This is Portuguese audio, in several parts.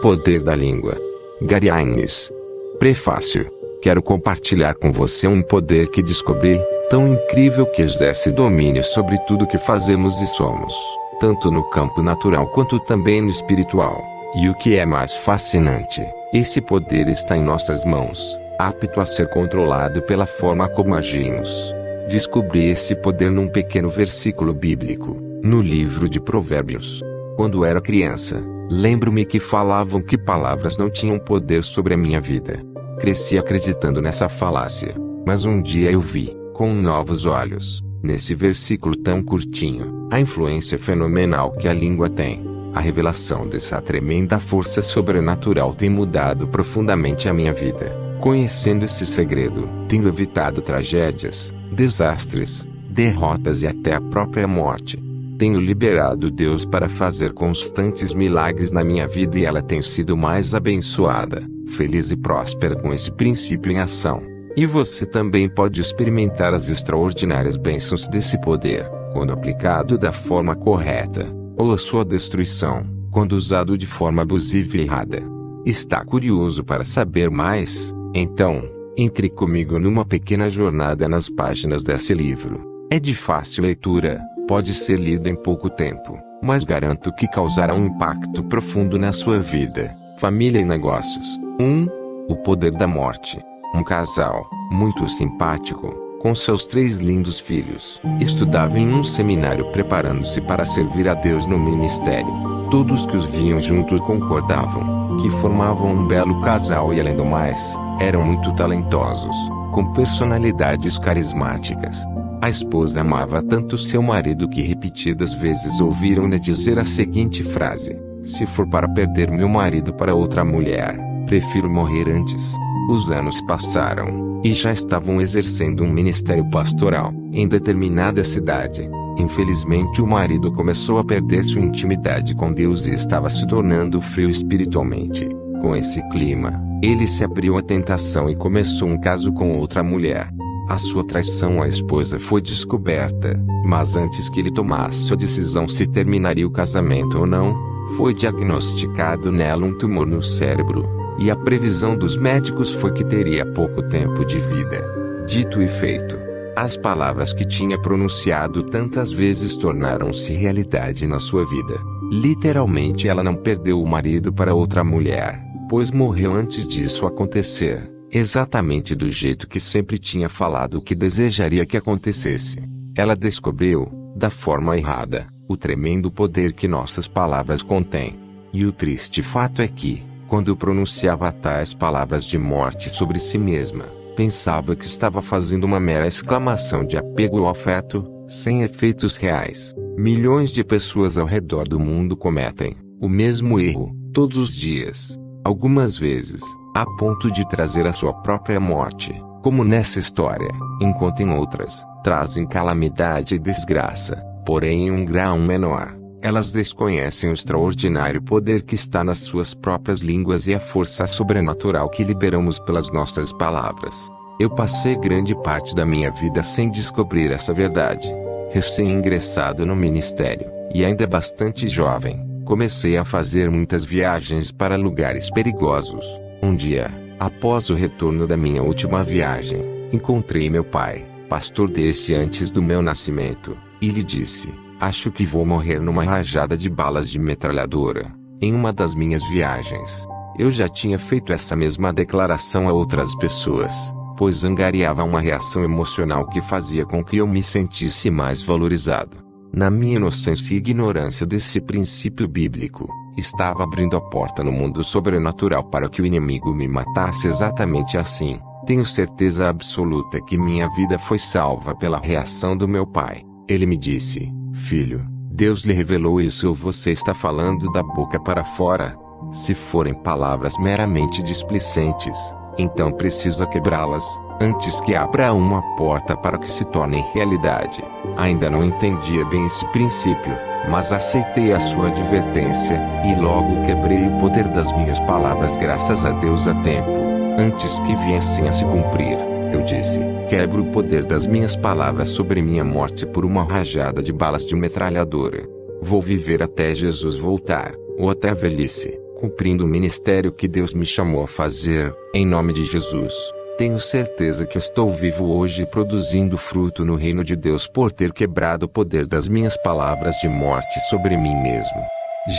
poder da língua. Gary Haines. Prefácio. Quero compartilhar com você um poder que descobri, tão incrível que exerce domínio sobre tudo que fazemos e somos, tanto no campo natural quanto também no espiritual. E o que é mais fascinante, esse poder está em nossas mãos, apto a ser controlado pela forma como agimos. Descobri esse poder num pequeno versículo bíblico, no livro de Provérbios. Quando era criança, lembro-me que falavam que palavras não tinham poder sobre a minha vida. Cresci acreditando nessa falácia, mas um dia eu vi, com novos olhos, nesse versículo tão curtinho, a influência fenomenal que a língua tem. A revelação dessa tremenda força sobrenatural tem mudado profundamente a minha vida. Conhecendo esse segredo, tenho evitado tragédias, desastres, derrotas e até a própria morte. Tenho liberado Deus para fazer constantes milagres na minha vida e ela tem sido mais abençoada, feliz e próspera com esse princípio em ação. E você também pode experimentar as extraordinárias bênçãos desse poder, quando aplicado da forma correta, ou a sua destruição, quando usado de forma abusiva e errada. Está curioso para saber mais? Então, entre comigo numa pequena jornada nas páginas desse livro. É de fácil leitura, pode ser lido em pouco tempo, mas garanto que causará um impacto profundo na sua vida, família e negócios. 1. O poder da morte. Um casal, muito simpático, com seus 3 lindos filhos, estudava em um seminário preparando-se para servir a Deus no ministério. Todos que os viam juntos concordavam que formavam um belo casal e, além do mais, eram muito talentosos, com personalidades carismáticas. A esposa amava tanto seu marido que repetidas vezes ouviram-lhe dizer a seguinte frase: "Se for para perder meu marido para outra mulher, prefiro morrer antes." Os anos passaram, e já estavam exercendo um ministério pastoral, em determinada cidade. Infelizmente o marido começou a perder sua intimidade com Deus e estava se tornando frio espiritualmente. Com esse clima, ele se abriu à tentação e começou um caso com outra mulher. A sua traição à esposa foi descoberta, mas antes que ele tomasse a decisão se terminaria o casamento ou não, foi diagnosticado nela um tumor no cérebro, e a previsão dos médicos foi que teria pouco tempo de vida. Dito e feito, as palavras que tinha pronunciado tantas vezes tornaram-se realidade na sua vida. Literalmente ela não perdeu o marido para outra mulher, pois morreu antes disso acontecer. Exatamente do jeito que sempre tinha falado que desejaria que acontecesse. Ela descobriu, da forma errada, o tremendo poder que nossas palavras contêm. E o triste fato é que, quando pronunciava tais palavras de morte sobre si mesma, pensava que estava fazendo uma mera exclamação de apego ao afeto, sem efeitos reais. Milhões de pessoas ao redor do mundo cometem o mesmo erro, todos os dias. Algumas vezes, a ponto de trazer a sua própria morte, como nessa história, enquanto em outras, trazem calamidade e desgraça, porém em um grau menor. Elas desconhecem o extraordinário poder que está nas suas próprias línguas e a força sobrenatural que liberamos pelas nossas palavras. Eu passei grande parte da minha vida sem descobrir essa verdade. Recém-ingressado no ministério, e ainda bastante jovem, comecei a fazer muitas viagens para lugares perigosos. Um dia, após o retorno da minha última viagem, encontrei meu pai, pastor desde antes do meu nascimento, e lhe disse: "Acho que vou morrer numa rajada de balas de metralhadora, em uma das minhas viagens." Eu já tinha feito essa mesma declaração a outras pessoas, pois angariava uma reação emocional que fazia com que eu me sentisse mais valorizado. Na minha inocência e ignorância desse princípio bíblico, estava abrindo a porta no mundo sobrenatural para que o inimigo me matasse exatamente assim. Tenho certeza absoluta que minha vida foi salva pela reação do meu pai. Ele me disse: "Filho, Deus lhe revelou isso ou você está falando da boca para fora? Se forem palavras meramente displicentes, então precisa quebrá-las, antes que abra uma porta para que se tornem realidade." Ainda não entendia bem esse princípio, mas aceitei a sua advertência, e logo quebrei o poder das minhas palavras graças a Deus a tempo, antes que viessem a se cumprir. Eu disse: "Quebro o poder das minhas palavras sobre minha morte por uma rajada de balas de metralhadora. Vou viver até Jesus voltar, ou até a velhice, cumprindo o ministério que Deus me chamou a fazer, em nome de Jesus. Tenho certeza que estou vivo hoje produzindo fruto no reino de Deus por ter quebrado o poder das minhas palavras de morte sobre mim mesmo.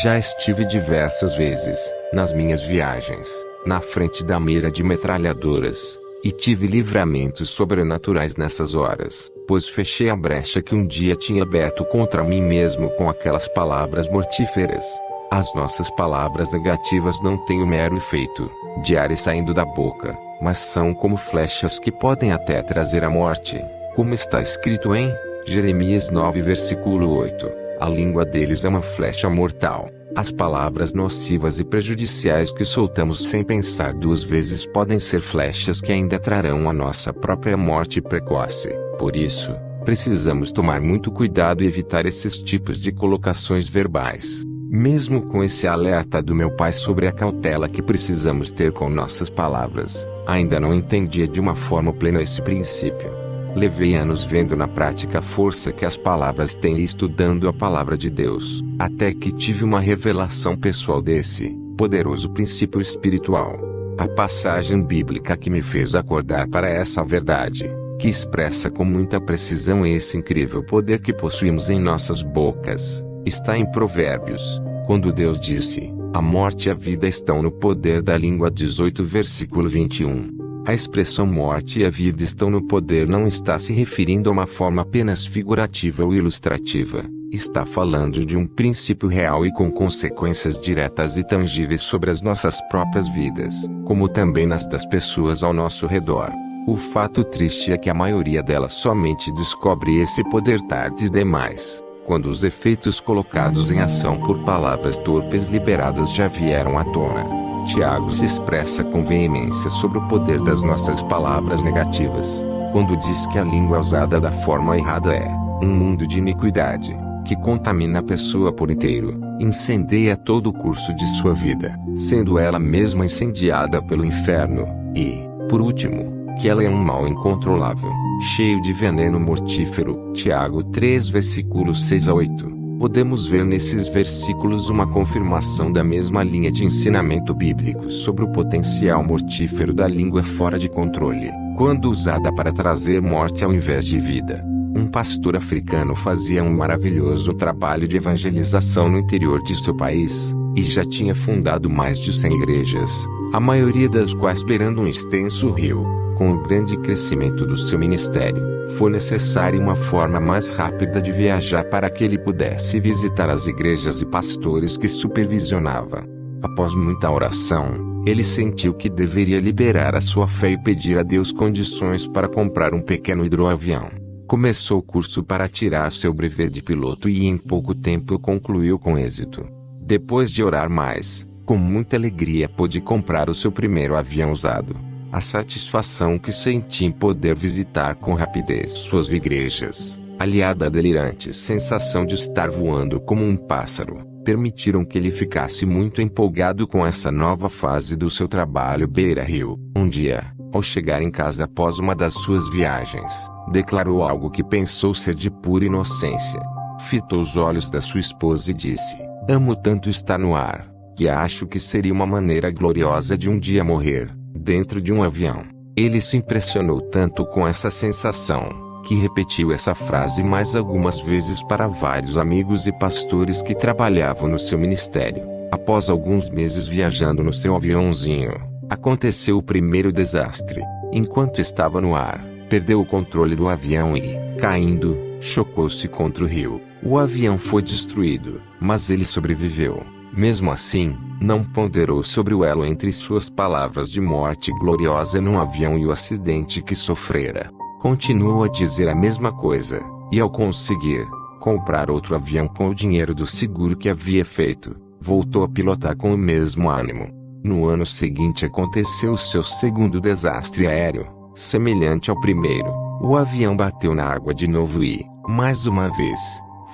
Já estive diversas vezes, nas minhas viagens, na frente da mira de metralhadoras, e tive livramentos sobrenaturais nessas horas, pois fechei a brecha que um dia tinha aberto contra mim mesmo com aquelas palavras mortíferas. As nossas palavras negativas não têm o mero efeito de ar saindo da boca, mas são como flechas que podem até trazer a morte, como está escrito em Jeremias 9 versículo 8. A língua deles é uma flecha mortal. As palavras nocivas e prejudiciais que soltamos sem pensar duas vezes podem ser flechas que ainda trarão a nossa própria morte precoce. Por isso, precisamos tomar muito cuidado e evitar esses tipos de colocações verbais. Mesmo com esse alerta do meu pai sobre a cautela que precisamos ter com nossas palavras, ainda não entendia de uma forma plena esse princípio. Levei anos vendo na prática a força que as palavras têm e estudando a palavra de Deus, até que tive uma revelação pessoal desse poderoso princípio espiritual. A passagem bíblica que me fez acordar para essa verdade, que expressa com muita precisão esse incrível poder que possuímos em nossas bocas, está em Provérbios, quando Deus disse: a morte e a vida estão no poder da língua. 18 versículo 21. A expressão morte e a vida estão no poder não está se referindo a uma forma apenas figurativa ou ilustrativa. Está falando de um princípio real e com consequências diretas e tangíveis sobre as nossas próprias vidas, como também nas das pessoas ao nosso redor. O fato triste é que a maioria delas somente descobre esse poder tarde demais, quando os efeitos colocados em ação por palavras torpes liberadas já vieram à tona. Tiago se expressa com veemência sobre o poder das nossas palavras negativas, quando diz que a língua usada da forma errada é um mundo de iniquidade, que contamina a pessoa por inteiro, incendeia todo o curso de sua vida, sendo ela mesma incendiada pelo inferno, e, por último, que ela é um mal incontrolável, cheio de veneno mortífero. Tiago 3 versículos 6 a 8. Podemos ver nesses versículos uma confirmação da mesma linha de ensinamento bíblico sobre o potencial mortífero da língua fora de controle, quando usada para trazer morte ao invés de vida. Um pastor africano fazia um maravilhoso trabalho de evangelização no interior de seu país, e já tinha fundado mais de 100 igrejas, a maioria das quais beirando um extenso rio. Com o grande crescimento do seu ministério, foi necessária uma forma mais rápida de viajar para que ele pudesse visitar as igrejas e pastores que supervisionava. Após muita oração, ele sentiu que deveria liberar a sua fé e pedir a Deus condições para comprar um pequeno hidroavião. Começou o curso para tirar seu brevet de piloto e em pouco tempo concluiu com êxito. Depois de orar mais, com muita alegria pôde comprar o seu primeiro avião usado. A satisfação que senti em poder visitar com rapidez suas igrejas, aliada à delirante sensação de estar voando como um pássaro, permitiram que ele ficasse muito empolgado com essa nova fase do seu trabalho beira-rio. Um dia, ao chegar em casa após uma das suas viagens, declarou algo que pensou ser de pura inocência. Fitou os olhos da sua esposa e disse: amo tanto estar no ar, que acho que seria uma maneira gloriosa de um dia morrer dentro de um avião. Ele se impressionou tanto com essa sensação, que repetiu essa frase mais algumas vezes para vários amigos e pastores que trabalhavam no seu ministério. Após alguns meses viajando no seu aviãozinho, aconteceu o primeiro desastre. Enquanto estava no ar, perdeu o controle do avião e, caindo, chocou-se contra o rio. O avião foi destruído, mas ele sobreviveu. Mesmo assim, não ponderou sobre o elo entre suas palavras de morte gloriosa num avião e o acidente que sofrera. Continuou a dizer a mesma coisa, e ao conseguir comprar outro avião com o dinheiro do seguro que havia feito, voltou a pilotar com o mesmo ânimo. No ano seguinte aconteceu seu segundo desastre aéreo, semelhante ao primeiro. O avião bateu na água de novo e, mais uma vez,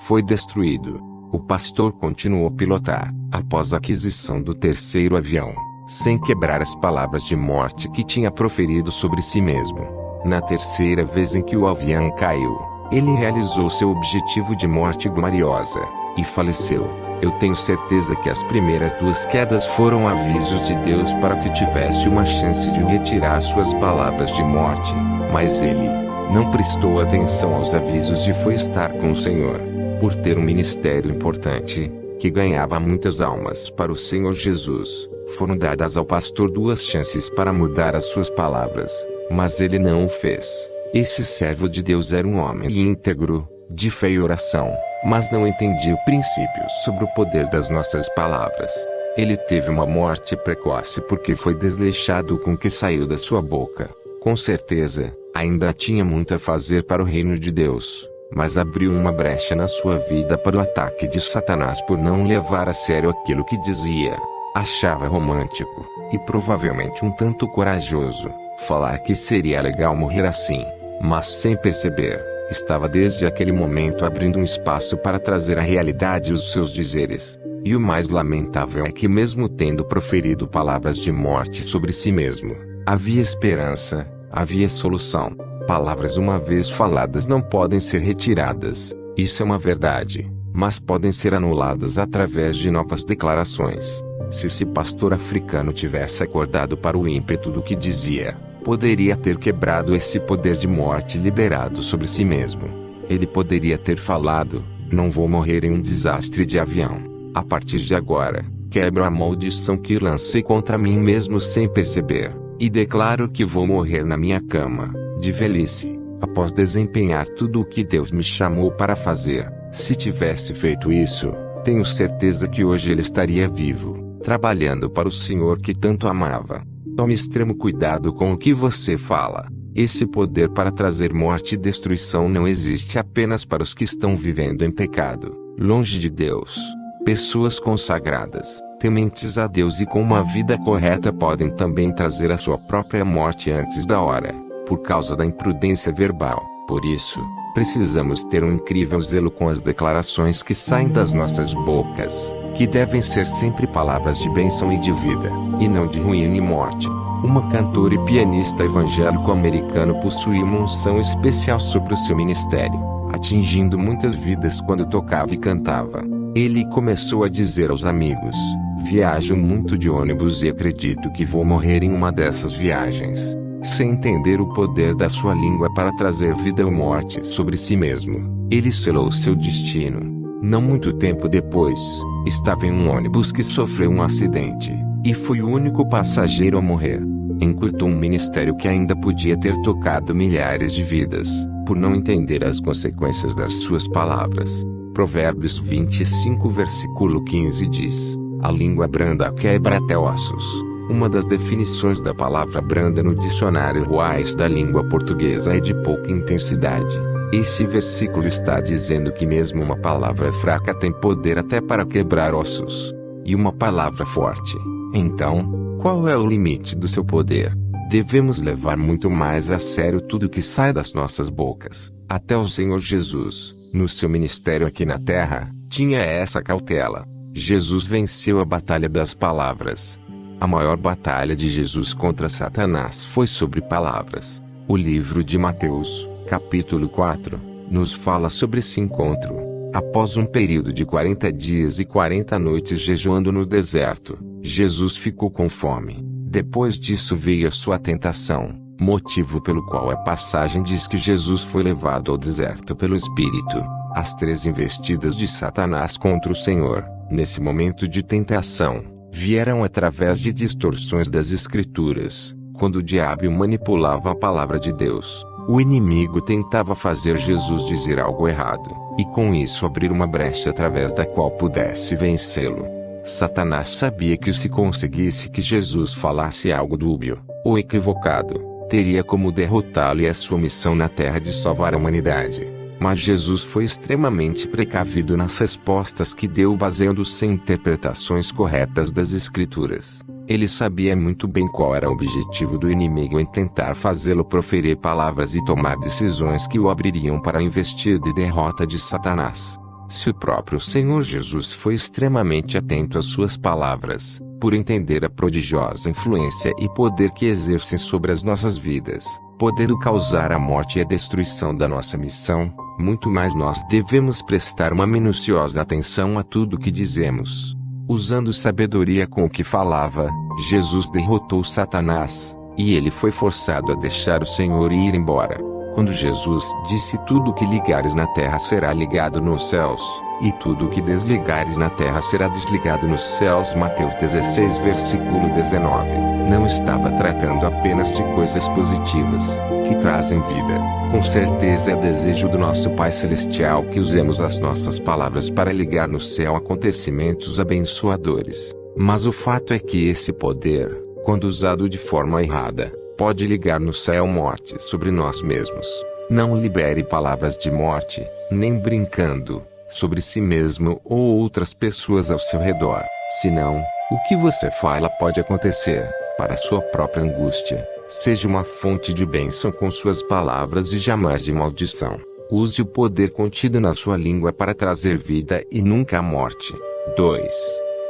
foi destruído. O pastor continuou a pilotar, após a aquisição do terceiro avião, sem quebrar as palavras de morte que tinha proferido sobre si mesmo. Na terceira vez em que o avião caiu, ele realizou seu objetivo de morte gloriosa, e faleceu. Eu tenho certeza que as primeiras 2 quedas foram avisos de Deus para que tivesse uma chance de retirar suas palavras de morte, mas ele não prestou atenção aos avisos e foi estar com o Senhor. Por ter um ministério importante, que ganhava muitas almas para o Senhor Jesus, foram dadas ao pastor 2 chances para mudar as suas palavras, mas ele não o fez. Esse servo de Deus era um homem íntegro, de fé e oração, mas não entendia princípios sobre o poder das nossas palavras. Ele teve uma morte precoce porque foi desleixado com o que saiu da sua boca. Com certeza, ainda tinha muito a fazer para o reino de Deus, mas abriu uma brecha na sua vida para o ataque de Satanás por não levar a sério aquilo que dizia. Achava romântico, e provavelmente um tanto corajoso, falar que seria legal morrer assim, mas sem perceber, estava desde aquele momento abrindo um espaço para trazer à realidade os seus dizeres. E o mais lamentável é que, mesmo tendo proferido palavras de morte sobre si mesmo, havia esperança, havia solução. Palavras uma vez faladas não podem ser retiradas, isso é uma verdade, mas podem ser anuladas através de novas declarações. Se esse pastor africano tivesse acordado para o ímpeto do que dizia, poderia ter quebrado esse poder de morte liberado sobre si mesmo. Ele poderia ter falado: não vou morrer em um desastre de avião. A partir de agora, quebro a maldição que lancei contra mim mesmo sem perceber, e declaro que vou morrer na minha cama, de velhice, após desempenhar tudo o que Deus me chamou para fazer. Se tivesse feito isso, tenho certeza que hoje ele estaria vivo, trabalhando para o Senhor que tanto amava. Tome extremo cuidado com o que você fala. Esse poder para trazer morte e destruição não existe apenas para os que estão vivendo em pecado, longe de Deus. Pessoas consagradas, tementes a Deus e com uma vida correta podem também trazer a sua própria morte antes da hora, por causa da imprudência verbal. Por isso, precisamos ter um incrível zelo com as declarações que saem das nossas bocas, que devem ser sempre palavras de bênção e de vida, e não de ruína e morte. Uma cantora e pianista evangélico americano possuía uma unção especial sobre o seu ministério, atingindo muitas vidas quando tocava e cantava. Ele começou a dizer aos amigos: viajo muito de ônibus e acredito que vou morrer em uma dessas viagens. Sem entender o poder da sua língua para trazer vida ou morte sobre si mesmo, ele selou seu destino. Não muito tempo depois, estava em um ônibus que sofreu um acidente, e foi o único passageiro a morrer. Encurtou um ministério que ainda podia ter tocado milhares de vidas, por não entender as consequências das suas palavras. Provérbios 25 versículo 15 diz: a língua branda quebra até ossos. Uma das definições da palavra branda no dicionário Ruais da língua portuguesa é de pouca intensidade. Esse versículo está dizendo que mesmo uma palavra fraca tem poder até para quebrar ossos. E uma palavra forte, então, qual é o limite do seu poder? Devemos levar muito mais a sério tudo que sai das nossas bocas. Até o Senhor Jesus, no seu ministério aqui na terra, tinha essa cautela. Jesus venceu a batalha das palavras. A maior batalha de Jesus contra Satanás foi sobre palavras. O livro de Mateus, capítulo 4, nos fala sobre esse encontro. Após um período de 40 dias e 40 noites jejuando no deserto, Jesus ficou com fome. Depois disso veio a sua tentação, motivo pelo qual a passagem diz que Jesus foi levado ao deserto pelo Espírito. As 3 investidas de Satanás contra o Senhor, nesse momento de tentação, vieram através de distorções das Escrituras, quando o diabo manipulava a palavra de Deus. O inimigo tentava fazer Jesus dizer algo errado, e com isso abrir uma brecha através da qual pudesse vencê-lo. Satanás sabia que se conseguisse que Jesus falasse algo dúbio, ou equivocado, teria como derrotá-lo e a sua missão na terra de salvar a humanidade. Mas Jesus foi extremamente precavido nas respostas que deu baseando-se em interpretações corretas das Escrituras. Ele sabia muito bem qual era o objetivo do inimigo em tentar fazê-lo proferir palavras e tomar decisões que o abririam para a investida e derrota de Satanás. Se o próprio Senhor Jesus foi extremamente atento às suas palavras, por entender a prodigiosa influência e poder que exercem sobre as nossas vidas, podendo causar a morte e a destruição da nossa missão, Muito mais nós devemos prestar uma minuciosa atenção a tudo que dizemos. Usando sabedoria com o que falava, Jesus derrotou Satanás, e ele foi forçado a deixar o Senhor e ir embora. Quando Jesus disse: tudo que ligares na terra será ligado nos céus, e tudo que desligares na terra será desligado nos céus. Mateus 16 versículo 19. Não estava tratando apenas de coisas positivas, que trazem vida. Com certeza é desejo do nosso Pai Celestial que usemos as nossas palavras para ligar no céu acontecimentos abençoadores. Mas o fato é que esse poder, quando usado de forma errada, pode ligar no céu morte sobre nós mesmos. Não libere palavras de morte, nem brincando, sobre si mesmo ou outras pessoas ao seu redor. Senão, o que você fala pode acontecer, para sua própria angústia. Seja uma fonte de bênção com suas palavras e jamais de maldição. Use o poder contido na sua língua para trazer vida e nunca a morte. 2.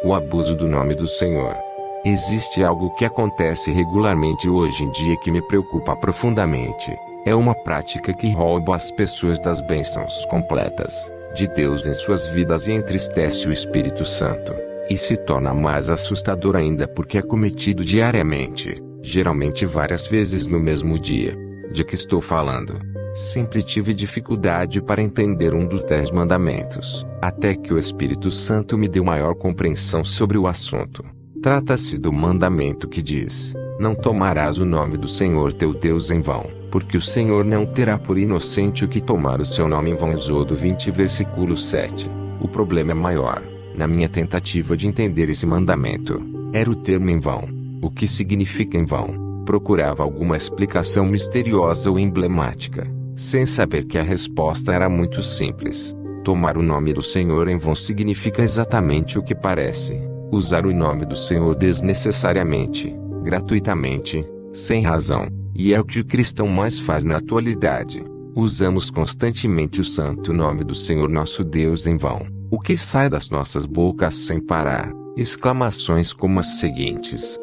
O abuso do nome do Senhor. Existe algo que acontece regularmente hoje em dia que me preocupa profundamente. É uma prática que rouba as pessoas das bênçãos completas de Deus em suas vidas e entristece o Espírito Santo. E se torna mais assustador ainda porque é cometido diariamente, geralmente várias vezes no mesmo dia. De que estou falando? Sempre tive dificuldade para entender um dos 10 mandamentos, até que o Espírito Santo me deu maior compreensão sobre o assunto. Trata-se do mandamento que diz: não tomarás o nome do Senhor teu Deus em vão, porque o Senhor não terá por inocente o que tomar o seu nome em vão. Êxodo 20 versículo 7. O problema é maior, na minha tentativa de entender esse mandamento, era o termo em vão. O que significa em vão? Procurava alguma explicação misteriosa ou emblemática, sem saber que a resposta era muito simples. Tomar o nome do Senhor em vão significa exatamente o que parece: usar o nome do Senhor desnecessariamente, gratuitamente, sem razão. E é o que o cristão mais faz na atualidade. Usamos constantemente o santo nome do Senhor nosso Deus em vão. O que sai das nossas bocas sem parar? Exclamações como as seguintes: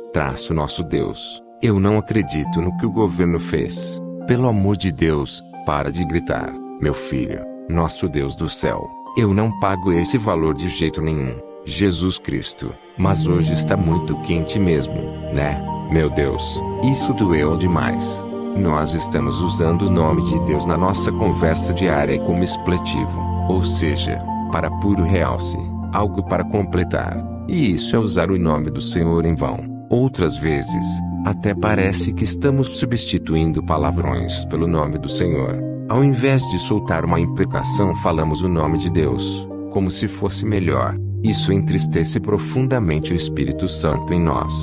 nosso Deus, eu não acredito no que o governo fez. Pelo amor de Deus, para de gritar. Meu filho, nosso Deus do céu, eu não pago esse valor de jeito nenhum. Jesus Cristo, mas hoje está muito quente mesmo, né? Meu Deus, isso doeu demais. Nós estamos usando o nome de Deus na nossa conversa diária como expletivo, ou seja, para puro realce, algo para completar. E isso é usar o nome do Senhor em vão. Outras vezes, até parece que estamos substituindo palavrões pelo nome do Senhor. Ao invés de soltar uma imprecação, falamos o nome de Deus, como se fosse melhor. Isso entristece profundamente o Espírito Santo em nós.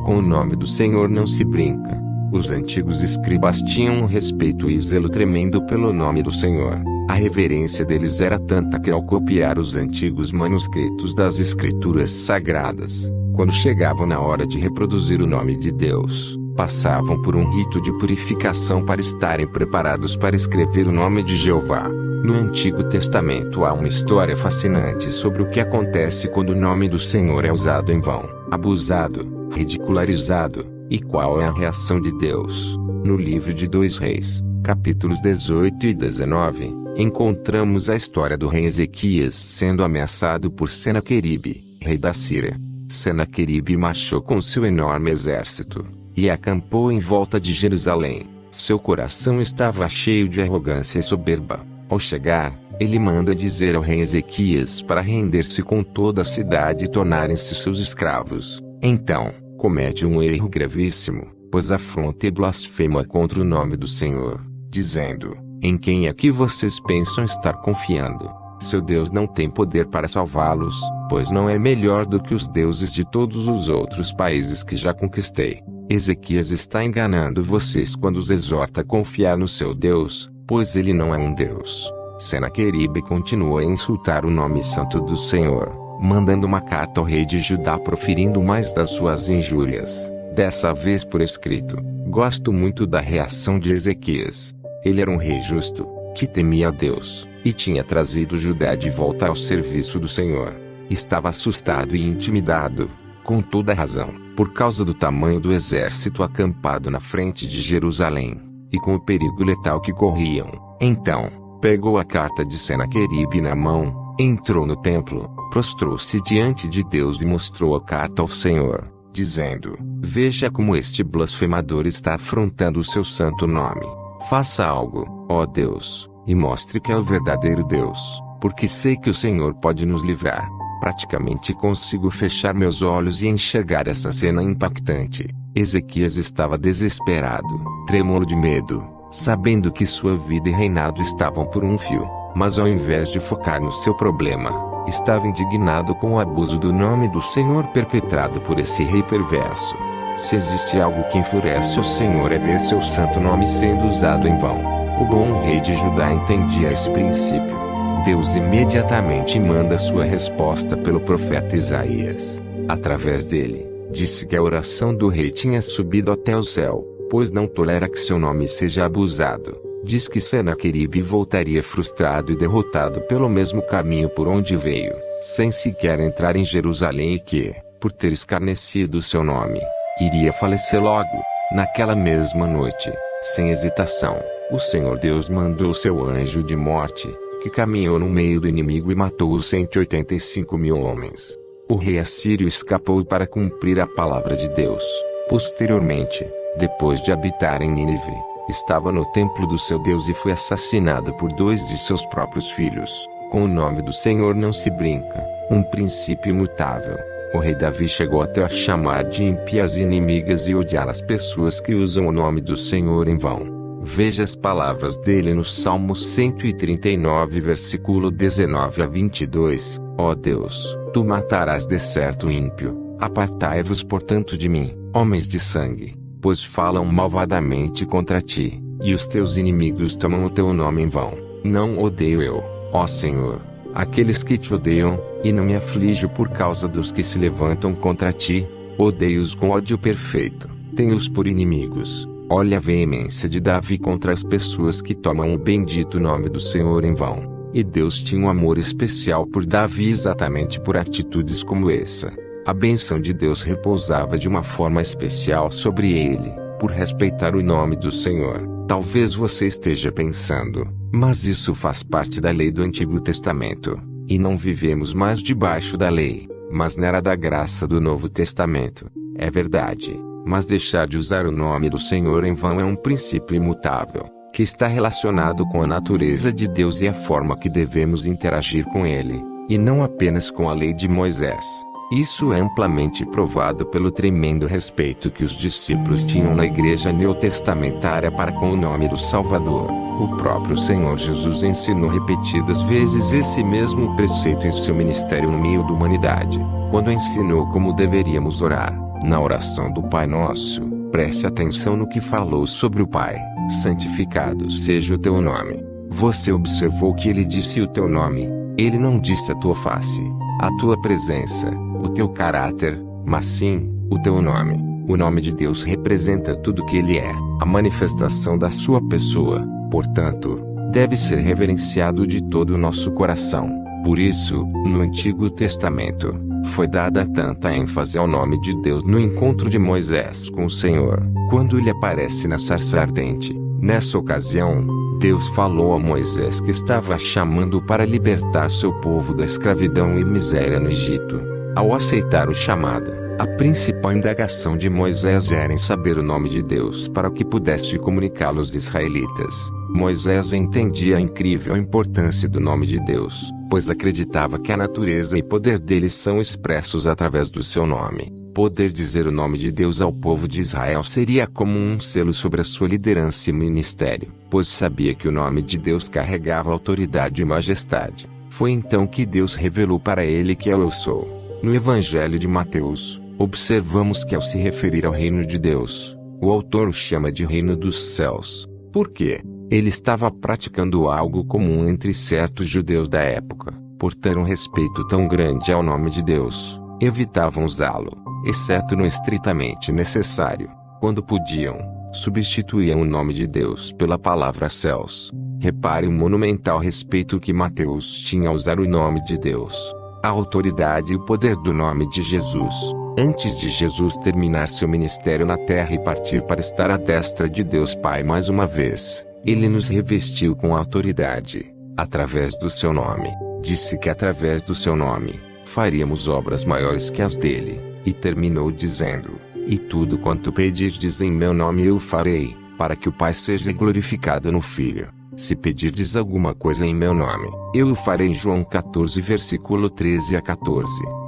Com o nome do Senhor não se brinca. Os antigos escribas tinham um respeito e zelo tremendo pelo nome do Senhor. A reverência deles era tanta que, ao copiar os antigos manuscritos das Escrituras Sagradas, quando chegavam na hora de reproduzir o nome de Deus, passavam por um rito de purificação para estarem preparados para escrever o nome de Jeová. No Antigo Testamento há uma história fascinante sobre o que acontece quando o nome do Senhor é usado em vão, abusado, ridicularizado, e qual é a reação de Deus. No livro de 2 Reis, capítulos 18 e 19, encontramos a história do rei Ezequias sendo ameaçado por Senaqueribe, rei da Síria. Senaqueribe marchou com seu enorme exército, e acampou em volta de Jerusalém. Seu coração estava cheio de arrogância e soberba. Ao chegar, ele manda dizer ao rei Ezequias para render-se com toda a cidade e tornarem-se seus escravos. Então, comete um erro gravíssimo, pois afronta e blasfema contra o nome do Senhor, dizendo: em quem é que vocês pensam estar confiando? Seu Deus não tem poder para salvá-los, pois não é melhor do que os deuses de todos os outros países que já conquistei. Ezequias está enganando vocês quando os exorta a confiar no seu Deus, pois ele não é um Deus. Senaqueribe continuou a insultar o nome santo do Senhor, mandando uma carta ao rei de Judá proferindo mais das suas injúrias, dessa vez por escrito. Gosto muito da reação de Ezequias. Ele era um rei justo, que temia a Deus, e tinha trazido Judá de volta ao serviço do Senhor. Estava assustado e intimidado, com toda razão, por causa do tamanho do exército acampado na frente de Jerusalém, e com o perigo letal que corriam. Então, pegou a carta de Senaqueribe na mão, entrou no templo, prostrou-se diante de Deus e mostrou a carta ao Senhor, dizendo: Veja como este blasfemador está afrontando o seu santo nome. Faça algo, ó Deus, e mostre que é o verdadeiro Deus, porque sei que o Senhor pode nos livrar. Praticamente consigo fechar meus olhos e enxergar essa cena impactante. Ezequias estava desesperado, trêmulo de medo, sabendo que sua vida e reinado estavam por um fio. Mas ao invés de focar no seu problema, estava indignado com o abuso do nome do Senhor perpetrado por esse rei perverso. Se existe algo que enfurece o Senhor é ver seu santo nome sendo usado em vão. O bom rei de Judá entendia esse princípio. Deus imediatamente manda sua resposta pelo profeta Isaías. Através dele, disse que a oração do rei tinha subido até o céu, pois não tolera que seu nome seja abusado. Diz que Senaqueribe voltaria frustrado e derrotado pelo mesmo caminho por onde veio, sem sequer entrar em Jerusalém, e que, por ter escarnecido seu nome, iria falecer logo. Naquela mesma noite, sem hesitação, o Senhor Deus mandou seu anjo de morte, que caminhou no meio do inimigo e matou os 185.000 homens. O rei assírio escapou para cumprir a palavra de Deus. Posteriormente, depois de habitar em Nínive, estava no templo do seu Deus e foi assassinado por 2 de seus próprios filhos. Com o nome do Senhor não se brinca, um princípio imutável. O rei Davi chegou até a chamar de ímpias inimigas e odiar as pessoas que usam o nome do Senhor em vão. Veja as palavras dele no Salmo 139, versículo 19 a 22. Ó Deus, tu matarás de certo o ímpio. Apartai-vos portanto de mim, homens de sangue, pois falam malvadamente contra ti, e os teus inimigos tomam o teu nome em vão. Não odeio eu, ó Senhor, aqueles que te odeiam, e não me aflijo por causa dos que se levantam contra ti. Odeio-os com ódio perfeito, tenho-os por inimigos. Olha a veemência de Davi contra as pessoas que tomam o bendito nome do Senhor em vão. E Deus tinha um amor especial por Davi exatamente por atitudes como essa. A bênção de Deus repousava de uma forma especial sobre ele, por respeitar o nome do Senhor. Talvez você esteja pensando, mas isso faz parte da lei do Antigo Testamento, e não vivemos mais debaixo da lei, mas na era da graça do Novo Testamento. É verdade, mas deixar de usar o nome do Senhor em vão é um princípio imutável, que está relacionado com a natureza de Deus e a forma que devemos interagir com Ele, e não apenas com a lei de Moisés. Isso é amplamente provado pelo tremendo respeito que os discípulos tinham na igreja neotestamentária para com o nome do Salvador. O próprio Senhor Jesus ensinou repetidas vezes esse mesmo preceito em seu ministério no meio da humanidade, quando ensinou como deveríamos orar. Na oração do Pai Nosso, preste atenção no que falou sobre o Pai. Santificado seja o teu nome. Você observou que ele disse o teu nome. Ele não disse a tua face, a tua presença, o teu caráter, mas sim, o teu nome. O nome de Deus representa tudo que ele é, a manifestação da sua pessoa, portanto, deve ser reverenciado de todo o nosso coração. Por isso, no Antigo Testamento, foi dada tanta ênfase ao nome de Deus no encontro de Moisés com o Senhor, quando ele aparece na sarça ardente. Nessa ocasião, Deus falou a Moisés que estava chamando para libertar seu povo da escravidão e miséria no Egito. Ao aceitar o chamado, a principal indagação de Moisés era em saber o nome de Deus para que pudesse comunicá-lo aos israelitas. Moisés entendia a incrível importância do nome de Deus, pois acreditava que a natureza e poder dele são expressos através do seu nome. Poder dizer o nome de Deus ao povo de Israel seria como um selo sobre a sua liderança e ministério, pois sabia que o nome de Deus carregava autoridade e majestade. Foi então que Deus revelou para ele que eu sou. No Evangelho de Mateus, observamos que ao se referir ao reino de Deus, o autor o chama de reino dos céus. Por quê? Ele estava praticando algo comum entre certos judeus da época, por ter um respeito tão grande ao nome de Deus, evitavam usá-lo, exceto no estritamente necessário. Quando podiam, substituíam o nome de Deus pela palavra céus. Repare o monumental respeito que Mateus tinha ao usar o nome de Deus, a autoridade e o poder do nome de Jesus. Antes de Jesus terminar seu ministério na terra e partir para estar à destra de Deus Pai mais uma vez, ele nos revestiu com autoridade, através do seu nome. Disse que através do seu nome, faríamos obras maiores que as dele, e terminou dizendo: e tudo quanto pedirdes em meu nome eu farei, para que o Pai seja glorificado no Filho. Se pedirdes alguma coisa em meu nome, eu o farei. João 14 versículo 13 a 14.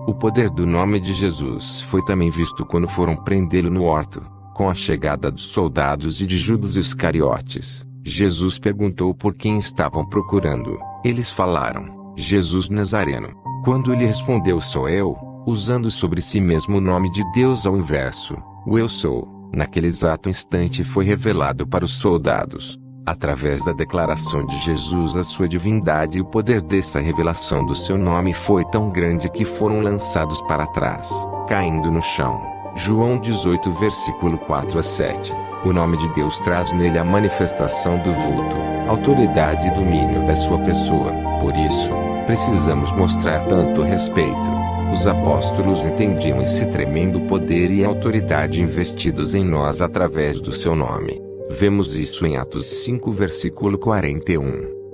O poder do nome de Jesus foi também visto quando foram prendê-lo no horto. Com a chegada dos soldados e de Judas Iscariotes, Jesus perguntou por quem estavam procurando. Eles falaram: Jesus Nazareno. Quando ele respondeu: sou eu, usando sobre si mesmo o nome de Deus ao inverso, o eu sou, naquele exato instante foi revelado para os soldados. Através da declaração de Jesus a sua divindade, e o poder dessa revelação do seu nome foi tão grande que foram lançados para trás, caindo no chão. João 18 versículo 4 a 7. O nome de Deus traz nele a manifestação do vulto, autoridade e domínio da sua pessoa. Por isso, precisamos mostrar tanto respeito. Os apóstolos entendiam esse tremendo poder e autoridade investidos em nós através do seu nome. Vemos isso em Atos 5 versículo 41,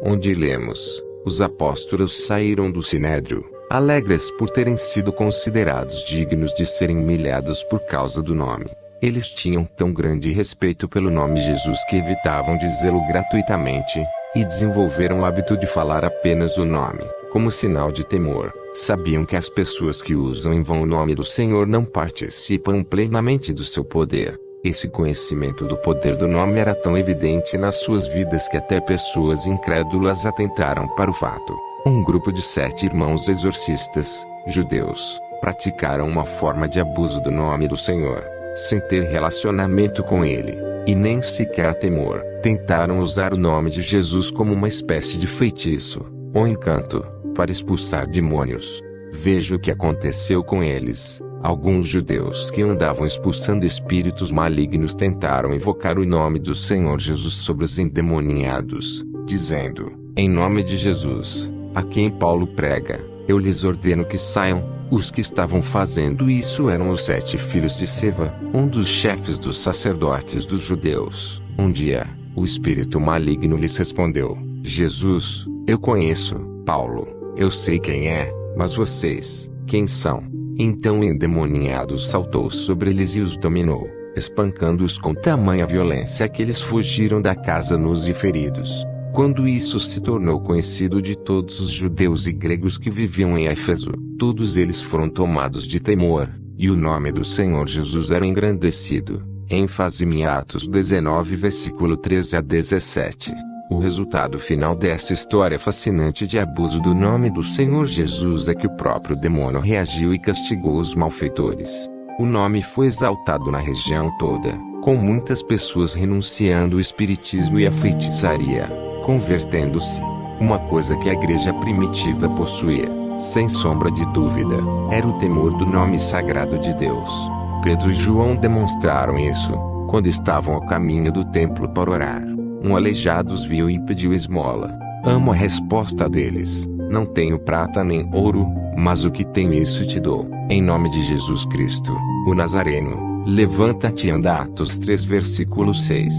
onde lemos: os apóstolos saíram do sinédrio, alegres por terem sido considerados dignos de serem humilhados por causa do nome. Eles tinham tão grande respeito pelo nome Jesus que evitavam dizê-lo gratuitamente, e desenvolveram o hábito de falar apenas o nome, como sinal de temor. Sabiam que as pessoas que usam em vão o nome do Senhor não participam plenamente do seu poder. Esse conhecimento do poder do nome era tão evidente nas suas vidas que até pessoas incrédulas atentaram para o fato. Um grupo de 7 irmãos exorcistas, judeus, praticaram uma forma de abuso do nome do Senhor, sem ter relacionamento com ele, e nem sequer temor. Tentaram usar o nome de Jesus como uma espécie de feitiço, ou encanto, para expulsar demônios. Veja o que aconteceu com eles. Alguns judeus que andavam expulsando espíritos malignos tentaram invocar o nome do Senhor Jesus sobre os endemoniados, dizendo: em nome de Jesus, a quem Paulo prega, eu lhes ordeno que saiam. Os que estavam fazendo isso eram os 7 filhos de Seva, um dos chefes dos sacerdotes dos judeus. Um dia, o espírito maligno lhes respondeu: Jesus, eu conheço. Paulo, eu sei quem é, mas vocês, quem são? Então o endemoniado saltou sobre eles e os dominou, espancando-os com tamanha violência que eles fugiram da casa nus e feridos. Quando isso se tornou conhecido de todos os judeus e gregos que viviam em Éfeso, todos eles foram tomados de temor, e o nome do Senhor Jesus era engrandecido. ênfase em Atos 19 versículo 13 a 17. O resultado final dessa história fascinante de abuso do nome do Senhor Jesus é que o próprio demônio reagiu e castigou os malfeitores. O nome foi exaltado na região toda, com muitas pessoas renunciando ao espiritismo e à feitiçaria, convertendo-se. Uma coisa que a igreja primitiva possuía, sem sombra de dúvida, era o temor do nome sagrado de Deus. Pedro e João demonstraram isso, quando estavam ao caminho do templo para orar. Um aleijado os viu e pediu esmola. Amo a resposta deles: não tenho prata nem ouro, mas o que tenho isso te dou. Em nome de Jesus Cristo, o Nazareno, levanta-te e anda. Atos 3 versículo 6.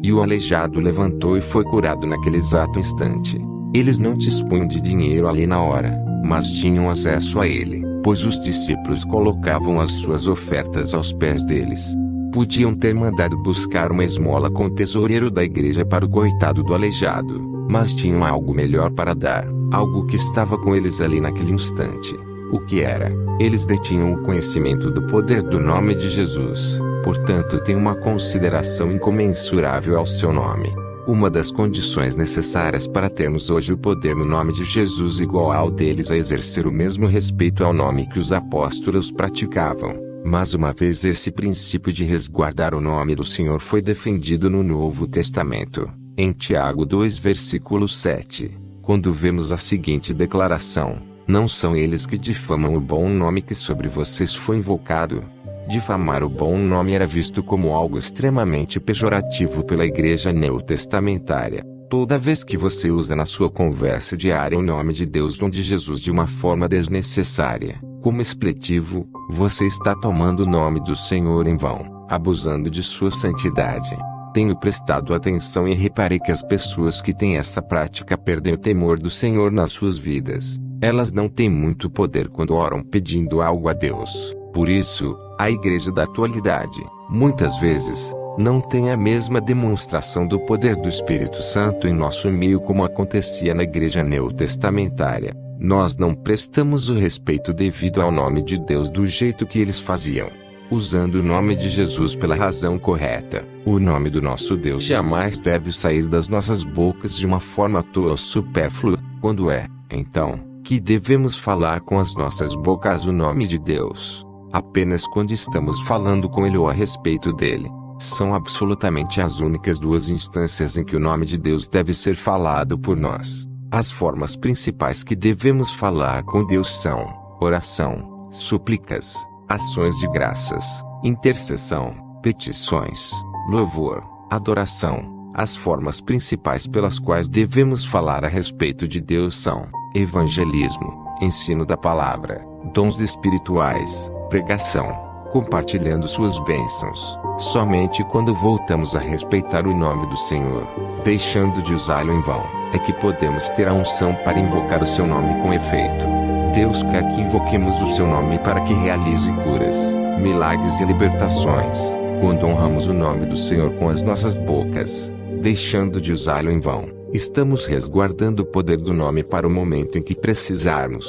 E o aleijado levantou e foi curado naquele exato instante. Eles não dispunham de dinheiro ali na hora, mas tinham acesso a ele, pois os discípulos colocavam as suas ofertas aos pés deles. Podiam ter mandado buscar uma esmola com o tesoureiro da igreja para o coitado do aleijado, mas tinham algo melhor para dar, algo que estava com eles ali naquele instante. O que era? Eles detinham o conhecimento do poder do nome de Jesus, portanto têm uma consideração incomensurável ao seu nome. Uma das condições necessárias para termos hoje o poder no nome de Jesus igual ao deles é exercer o mesmo respeito ao nome que os apóstolos praticavam. Mas uma vez esse princípio de resguardar o nome do Senhor foi defendido no Novo Testamento, em Tiago 2 versículo 7, quando vemos a seguinte declaração: não são eles que difamam o bom nome que sobre vocês foi invocado. Difamar o bom nome era visto como algo extremamente pejorativo pela igreja neotestamentária. Toda vez que você usa na sua conversa diária o nome de Deus ou de Jesus de uma forma desnecessária, como expletivo, você está tomando o nome do Senhor em vão, abusando de sua santidade. Tenho prestado atenção e reparei que as pessoas que têm essa prática perdem o temor do Senhor nas suas vidas. Elas não têm muito poder quando oram pedindo algo a Deus. Por isso, a igreja da atualidade, muitas vezes, não tem a mesma demonstração do poder do Espírito Santo em nosso meio como acontecia na igreja neotestamentária. Nós não prestamos o respeito devido ao nome de Deus do jeito que eles faziam. Usando o nome de Jesus pela razão correta, o nome do nosso Deus jamais deve sair das nossas bocas de uma forma à toa ou supérflua. Quando é, então, que devemos falar com as nossas bocas o nome de Deus? Apenas quando estamos falando com Ele ou a respeito dele. São absolutamente as únicas duas instâncias em que o nome de Deus deve ser falado por nós. As formas principais que devemos falar com Deus são oração, súplicas, ações de graças, intercessão, petições, louvor, adoração. As formas principais pelas quais devemos falar a respeito de Deus são evangelismo, ensino da palavra, dons espirituais, pregação, compartilhando suas bênçãos. Somente quando voltamos a respeitar o nome do Senhor, deixando de usá-lo em vão, é que podemos ter a unção para invocar o seu nome com efeito. Deus quer que invoquemos o seu nome para que realize curas, milagres e libertações. Quando honramos o nome do Senhor com as nossas bocas, deixando de usá-lo em vão, estamos resguardando o poder do nome para o momento em que precisarmos.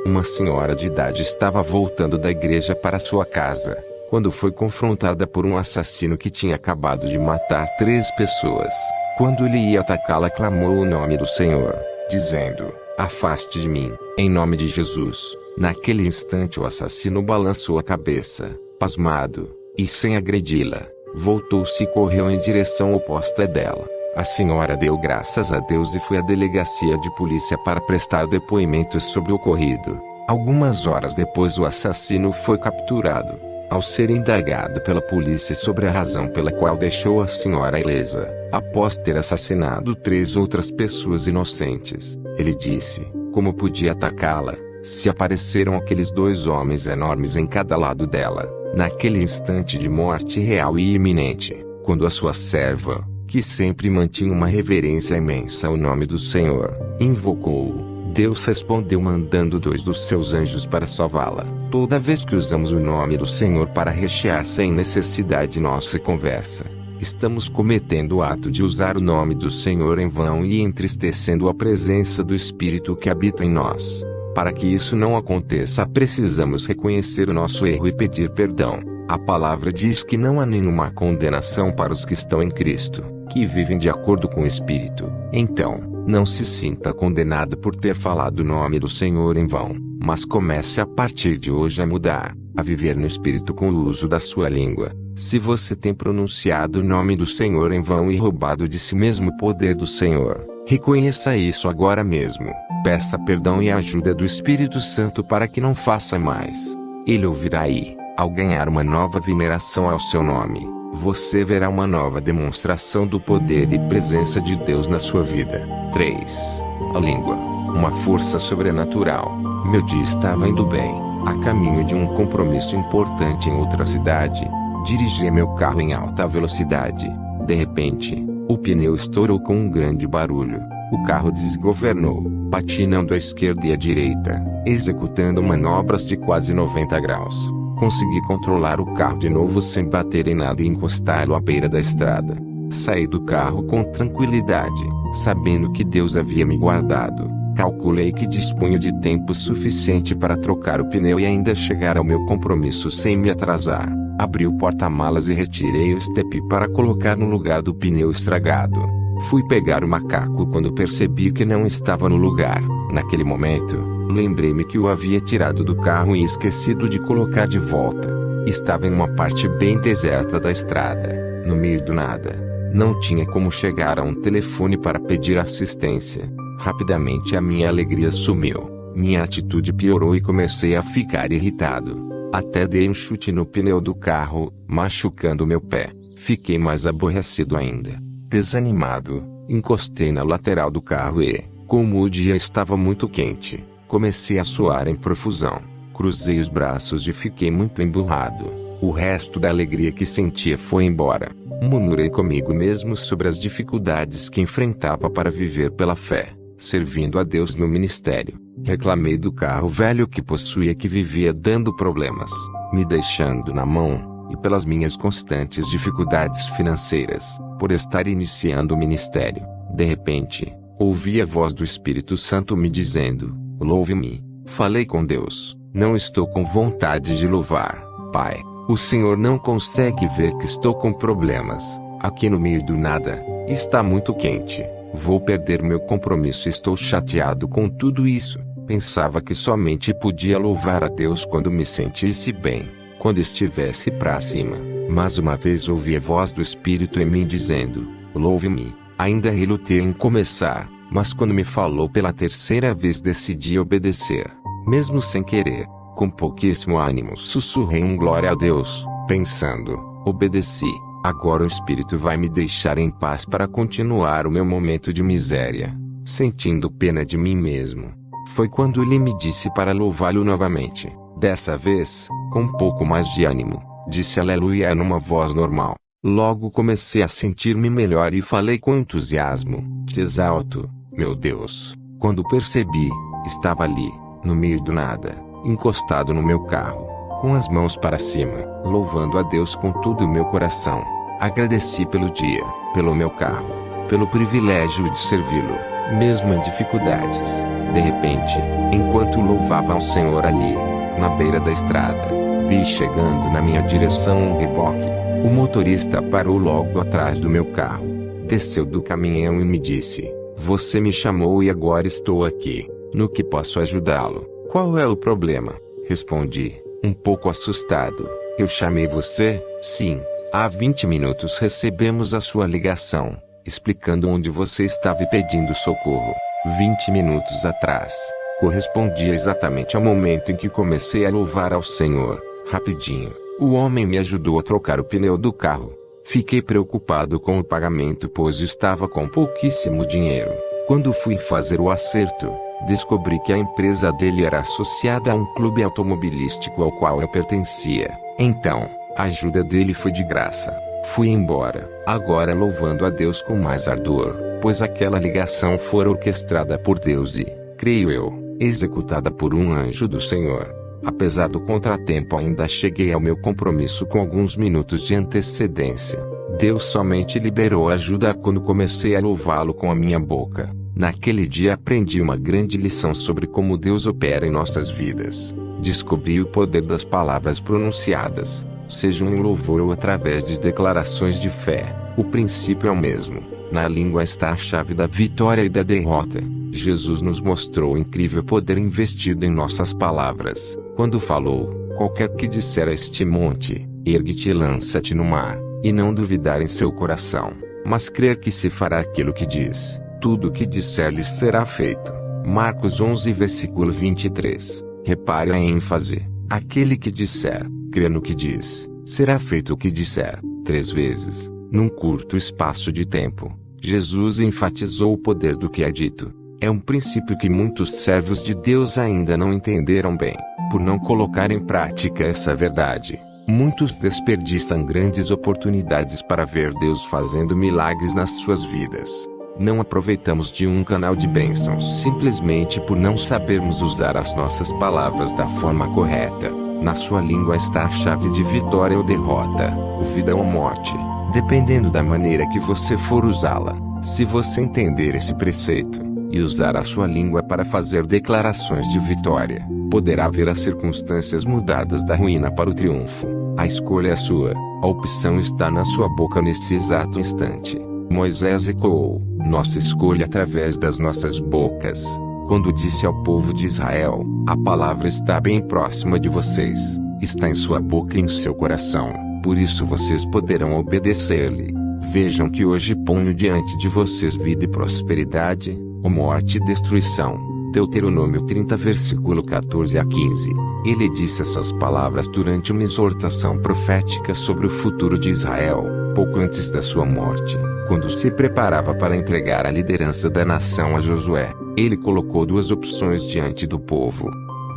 Uma senhora de idade estava voltando da igreja para sua casa, quando foi confrontada por um assassino que tinha acabado de matar 3 pessoas. Quando ele ia atacá-la, clamou o nome do Senhor, dizendo: "Afaste de mim, em nome de Jesus." Naquele instante o assassino balançou a cabeça, pasmado, e sem agredi-la, voltou-se e correu em direção oposta dela. A senhora deu graças a Deus e foi à delegacia de polícia para prestar depoimentos sobre o ocorrido. Algumas horas depois o assassino foi capturado. Ao ser indagado pela polícia sobre a razão pela qual deixou a senhora ilesa, após ter assassinado 3 outras pessoas inocentes, ele disse: "Como podia atacá-la, se apareceram aqueles 2 homens enormes em cada lado dela, naquele instante de morte real e iminente, quando a sua serva, que sempre mantinha uma reverência imensa ao nome do Senhor, invocou-o, Deus respondeu mandando 2 dos seus anjos para salvá-la." Toda vez que usamos o nome do Senhor para rechear sem necessidade nossa conversa, estamos cometendo o ato de usar o nome do Senhor em vão e entristecendo a presença do Espírito que habita em nós. Para que isso não aconteça, precisamos reconhecer o nosso erro e pedir perdão. A palavra diz que não há nenhuma condenação para os que estão em Cristo, que vivem de acordo com o Espírito. Então, não se sinta condenado por ter falado o nome do Senhor em vão, mas comece a partir de hoje a mudar, a viver no Espírito com o uso da sua língua. Se você tem pronunciado o nome do Senhor em vão e roubado de si mesmo o poder do Senhor, reconheça isso agora mesmo. Peça perdão e a ajuda do Espírito Santo para que não faça mais. Ele ouvirá e, ao ganhar uma nova veneração ao seu nome, você verá uma nova demonstração do poder e presença de Deus na sua vida. 3. A língua. Uma força sobrenatural. Meu dia estava indo bem, a caminho de um compromisso importante em outra cidade. Dirigi meu carro em alta velocidade. De repente, o pneu estourou com um grande barulho. O carro desgovernou, patinando à esquerda e à direita, executando manobras de quase 90 graus. Consegui controlar o carro de novo sem bater em nada e encostá-lo à beira da estrada. Saí do carro com tranquilidade, sabendo que Deus havia me guardado. Calculei que dispunha de tempo suficiente para trocar o pneu e ainda chegar ao meu compromisso sem me atrasar. Abri o porta-malas e retirei o estepe para colocar no lugar do pneu estragado. Fui pegar o macaco quando percebi que não estava no lugar. Naquele momento, lembrei-me que o havia tirado do carro e esquecido de colocar de volta. Estava em uma parte bem deserta da estrada, no meio do nada. Não tinha como chegar a um telefone para pedir assistência. Rapidamente a minha alegria sumiu. Minha atitude piorou e comecei a ficar irritado. Até dei um chute no pneu do carro, machucando meu pé. Fiquei mais aborrecido ainda. Desanimado, encostei na lateral do carro e, como o dia estava muito quente, comecei a suar em profusão. Cruzei os braços e fiquei muito emburrado. O resto da alegria que sentia foi embora. Murmurei comigo mesmo sobre as dificuldades que enfrentava para viver pela fé, servindo a Deus no ministério. Reclamei do carro velho que possuía que vivia dando problemas, me deixando na mão, e pelas minhas constantes dificuldades financeiras, por estar iniciando o ministério. De repente, ouvi a voz do Espírito Santo me dizendo: louve-me. Falei com Deus: não estou com vontade de louvar, Pai. O Senhor não consegue ver que estou com problemas, aqui no meio do nada, está muito quente, vou perder meu compromisso, estou chateado com tudo isso. Pensava que somente podia louvar a Deus quando me sentisse bem, quando estivesse pra cima. Mas uma vez ouvi a voz do Espírito em mim dizendo: louve-me. Ainda relutei em começar, mas quando me falou pela terceira vez decidi obedecer, mesmo sem querer. Com pouquíssimo ânimo sussurrei um glória a Deus, pensando: obedeci, agora o Espírito vai me deixar em paz para continuar o meu momento de miséria, sentindo pena de mim mesmo. Foi quando ele me disse para louvá-lo novamente. Dessa vez, com um pouco mais de ânimo, disse aleluia numa voz normal. Logo comecei a sentir-me melhor e falei com entusiasmo: te exalto, meu Deus. Quando percebi, estava ali, no meio do nada, encostado no meu carro, com as mãos para cima, louvando a Deus com todo o meu coração. Agradeci pelo dia, pelo meu carro, pelo privilégio de servi-lo, mesmo em dificuldades. De repente, enquanto louvava ao Senhor ali, na beira da estrada, vi chegando na minha direção um reboque. O motorista parou logo atrás do meu carro, desceu do caminhão e me disse: você me chamou e agora estou aqui, no que posso ajudá-lo? Qual é o problema? Respondi, um pouco assustado. Eu chamei você? Sim. Há 20 minutos recebemos a sua ligação, explicando onde você estava e pedindo socorro. 20 minutos atrás. Correspondia exatamente ao momento em que comecei a louvar ao Senhor. Rapidinho, o homem me ajudou a trocar o pneu do carro. Fiquei preocupado com o pagamento pois estava com pouquíssimo dinheiro. Quando fui fazer o acerto, descobri que a empresa dele era associada a um clube automobilístico ao qual eu pertencia. Então, a ajuda dele foi de graça. Fui embora, agora louvando a Deus com mais ardor, pois aquela ligação fora orquestrada por Deus e, creio eu, executada por um anjo do Senhor. Apesar do contratempo, ainda cheguei ao meu compromisso com alguns minutos de antecedência. Deus somente liberou ajuda quando comecei a louvá-lo com a minha boca. Naquele dia aprendi uma grande lição sobre como Deus opera em nossas vidas. Descobri o poder das palavras pronunciadas, sejam em louvor ou através de declarações de fé. O princípio é o mesmo. Na língua está a chave da vitória e da derrota. Jesus nos mostrou o incrível poder investido em nossas palavras, quando falou: qualquer que disser a este monte, ergue-te e lança-te no mar, e não duvidar em seu coração, mas crer que se fará aquilo que diz, tudo o que disser lhes será feito. Marcos 11 versículo 23. Repare a ênfase: aquele que disser, crê no que diz, será feito o que disser. 3 vezes, num curto espaço de tempo, Jesus enfatizou o poder do que é dito. É um princípio que muitos servos de Deus ainda não entenderam bem. Por não colocar em prática essa verdade, muitos desperdiçam grandes oportunidades para ver Deus fazendo milagres nas suas vidas. Não aproveitamos de um canal de bênçãos simplesmente por não sabermos usar as nossas palavras da forma correta. Na sua língua está a chave de vitória ou derrota, vida ou morte, dependendo da maneira que você for usá-la. Se você entender esse preceito e usar a sua língua para fazer declarações de vitória, poderá ver as circunstâncias mudadas da ruína para o triunfo. A escolha é sua, a opção está na sua boca nesse exato instante. Moisés ecoou nossa escolha através das nossas bocas, quando disse ao povo de Israel: a palavra está bem próxima de vocês, está em sua boca e em seu coração, por isso vocês poderão obedecer-lhe. Vejam que hoje ponho diante de vocês vida e prosperidade, ou morte e destruição. Deuteronômio 30 versículo 14 a 15. Ele disse essas palavras durante uma exortação profética sobre o futuro de Israel, pouco antes da sua morte, quando se preparava para entregar a liderança da nação a Josué. Ele colocou 2 opções diante do povo.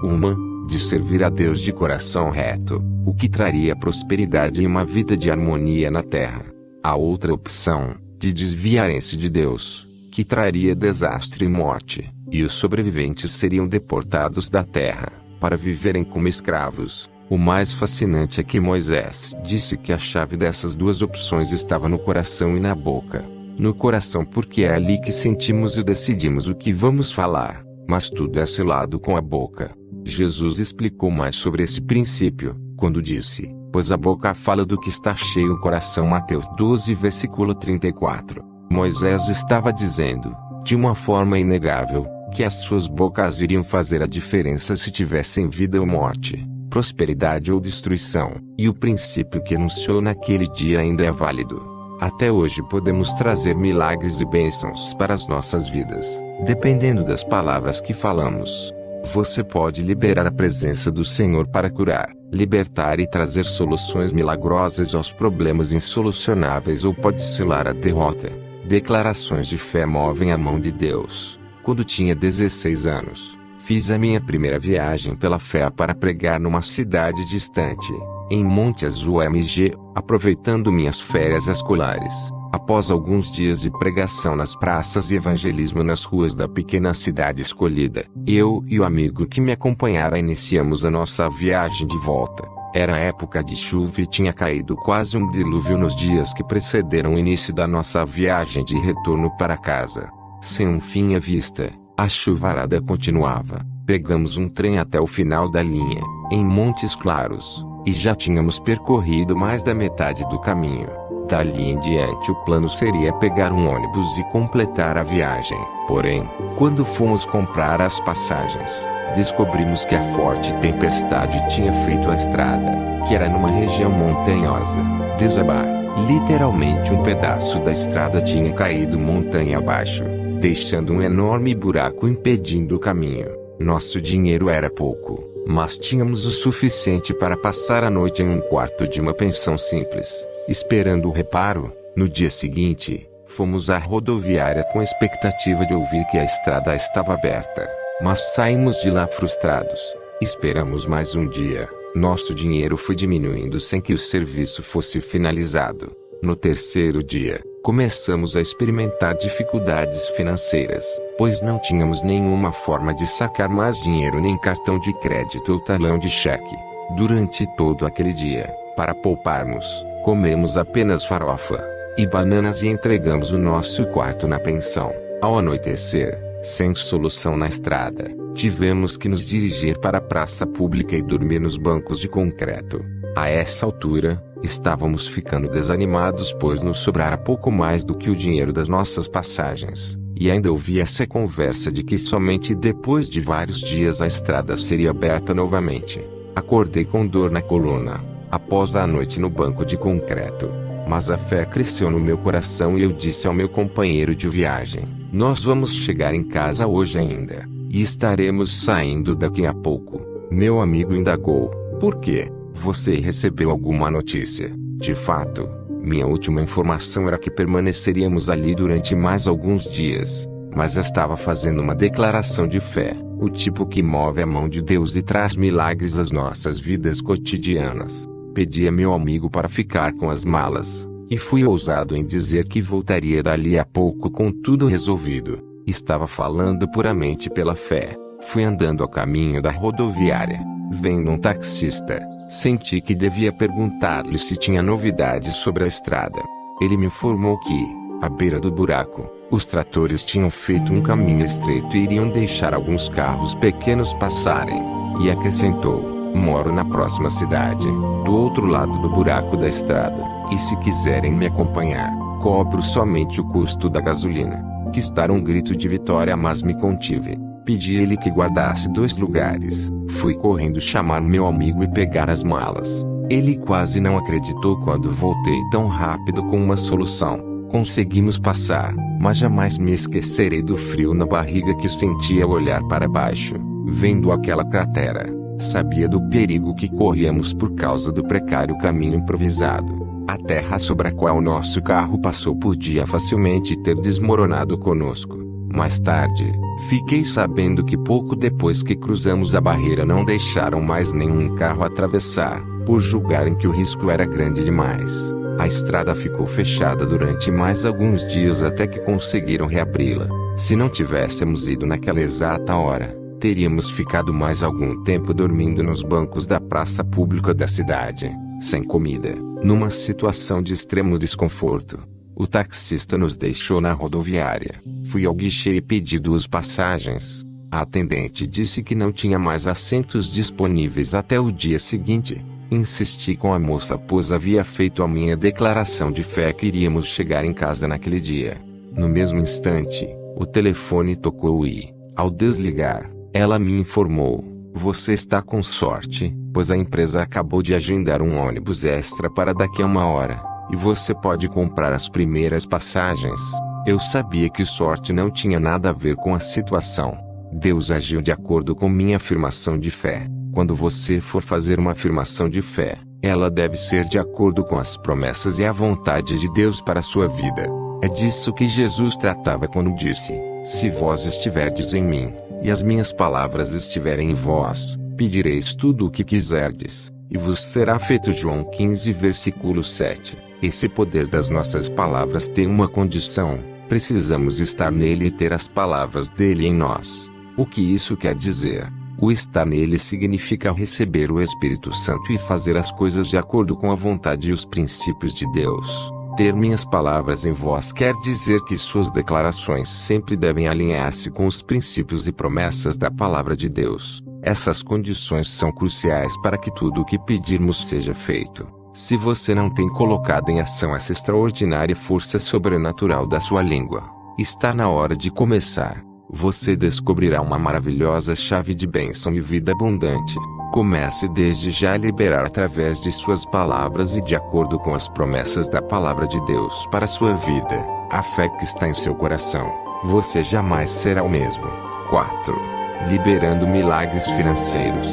Uma, de servir a Deus de coração reto, o que traria prosperidade e uma vida de harmonia na terra. A outra opção, de desviarem-se de Deus, que traria desastre e morte, e os sobreviventes seriam deportados da terra, para viverem como escravos. O mais fascinante é que Moisés disse que a chave dessas duas opções estava no coração e na boca. No coração porque é ali que sentimos e decidimos o que vamos falar, mas tudo é selado com a boca. Jesus explicou mais sobre esse princípio, quando disse, pois a boca fala do que está cheio o coração. Mateus 12 versículo 34. Moisés estava dizendo, de uma forma inegável, que as suas bocas iriam fazer a diferença se tivessem vida ou morte, prosperidade ou destruição, e o princípio que anunciou naquele dia ainda é válido. Até hoje podemos trazer milagres e bênçãos para as nossas vidas, dependendo das palavras que falamos. Você pode liberar a presença do Senhor para curar, libertar e trazer soluções milagrosas aos problemas insolucionáveis, ou pode selar a derrota. Declarações de fé movem a mão de Deus. Quando tinha 16 anos, fiz a minha primeira viagem pela fé para pregar numa cidade distante, em Monte Azul MG, aproveitando minhas férias escolares. Após alguns dias de pregação nas praças e evangelismo nas ruas da pequena cidade escolhida, eu e o amigo que me acompanhara iniciamos a nossa viagem de volta. Era época de chuva e tinha caído quase um dilúvio nos dias que precederam o início da nossa viagem de retorno para casa. Sem um fim à vista, a chuvarada continuava. Pegamos um trem até o final da linha, em Montes Claros, e já tínhamos percorrido mais da metade do caminho. Dali em diante o plano seria pegar um ônibus e completar a viagem. Porém, quando fomos comprar as passagens, descobrimos que a forte tempestade tinha feito a estrada, que era numa região montanhosa, desabar. Literalmente um pedaço da estrada tinha caído montanha abaixo, deixando um enorme buraco impedindo o caminho. Nosso dinheiro era pouco, mas tínhamos o suficiente para passar a noite em um quarto de uma pensão simples. Esperando o reparo, no dia seguinte, fomos à rodoviária com a expectativa de ouvir que a estrada estava aberta, mas saímos de lá frustrados. Esperamos mais um dia. Nosso dinheiro foi diminuindo sem que o serviço fosse finalizado. No terceiro dia, começamos a experimentar dificuldades financeiras, pois não tínhamos nenhuma forma de sacar mais dinheiro, nem cartão de crédito ou talão de cheque. Durante todo aquele dia, para pouparmos, comemos apenas farofa e bananas e entregamos o nosso quarto na pensão. Ao anoitecer, sem solução na estrada, tivemos que nos dirigir para a praça pública e dormir nos bancos de concreto. A essa altura, estávamos ficando desanimados, pois nos sobrara pouco mais do que o dinheiro das nossas passagens, e ainda ouvi essa conversa de que somente depois de vários dias a estrada seria aberta novamente. Acordei com dor na coluna, após a noite no banco de concreto, mas a fé cresceu no meu coração e eu disse ao meu companheiro de viagem, nós vamos chegar em casa hoje ainda, e estaremos saindo daqui a pouco. Meu amigo indagou, por quê? Você recebeu alguma notícia? De fato, minha última informação era que permaneceríamos ali durante mais alguns dias, mas estava fazendo uma declaração de fé, o tipo que move a mão de Deus e traz milagres às nossas vidas cotidianas. Pedi a meu amigo para ficar com as malas, e fui ousado em dizer que voltaria dali a pouco com tudo resolvido. Estava falando puramente pela fé. Fui andando ao caminho da rodoviária, vendo um taxista. Senti que devia perguntar-lhe se tinha novidades sobre a estrada. Ele me informou que, à beira do buraco, os tratores tinham feito um caminho estreito e iriam deixar alguns carros pequenos passarem. E acrescentou, moro na próxima cidade, do outro lado do buraco da estrada, e se quiserem me acompanhar, cobro somente o custo da gasolina. Quis dar um grito de vitória, mas me contive. Pedi a ele que guardasse 2 lugares. Fui correndo chamar meu amigo e pegar as malas. Ele quase não acreditou quando voltei tão rápido com uma solução. Conseguimos passar, mas jamais me esquecerei do frio na barriga que senti ao olhar para baixo, vendo aquela cratera. Sabia do perigo que corríamos por causa do precário caminho improvisado. A terra sobre a qual nosso carro passou podia facilmente ter desmoronado conosco. Mais tarde, fiquei sabendo que pouco depois que cruzamos a barreira não deixaram mais nenhum carro atravessar, por julgarem que o risco era grande demais. A estrada ficou fechada durante mais alguns dias até que conseguiram reabri-la. Se não tivéssemos ido naquela exata hora, teríamos ficado mais algum tempo dormindo nos bancos da praça pública da cidade, sem comida, numa situação de extremo desconforto. O taxista nos deixou na rodoviária. Fui ao guichê e pedi 2 passagens. A atendente disse que não tinha mais assentos disponíveis até o dia seguinte. Insisti com a moça pois havia feito a minha declaração de fé que iríamos chegar em casa naquele dia. No mesmo instante, o telefone tocou e, ao desligar, ela me informou: "Você está com sorte, pois a empresa acabou de agendar um ônibus extra para daqui a 1 hora, e você pode comprar as primeiras passagens." Eu sabia que sorte não tinha nada a ver com a situação. Deus agiu de acordo com minha afirmação de fé. Quando você for fazer uma afirmação de fé, ela deve ser de acordo com as promessas e a vontade de Deus para a sua vida. É disso que Jesus tratava quando disse: "Se vós estiverdes em mim, e as minhas palavras estiverem em vós, pedireis tudo o que quiserdes, e vos será feito." João 15 versículo 7. Esse poder das nossas palavras tem uma condição: precisamos estar nele e ter as palavras dele em nós. O que isso quer dizer? O estar nele significa receber o Espírito Santo e fazer as coisas de acordo com a vontade e os princípios de Deus. Ter minhas palavras em vós quer dizer que suas declarações sempre devem alinhar-se com os princípios e promessas da palavra de Deus. Essas condições são cruciais para que tudo o que pedirmos seja feito. Se você não tem colocado em ação essa extraordinária força sobrenatural da sua língua, está na hora de começar. Você descobrirá uma maravilhosa chave de bênção e vida abundante. Comece desde já a liberar através de suas palavras e de acordo com as promessas da palavra de Deus para a sua vida, a fé que está em seu coração. Você jamais será o mesmo. 4. Liberando milagres financeiros.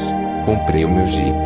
Comprei o meu Jeep,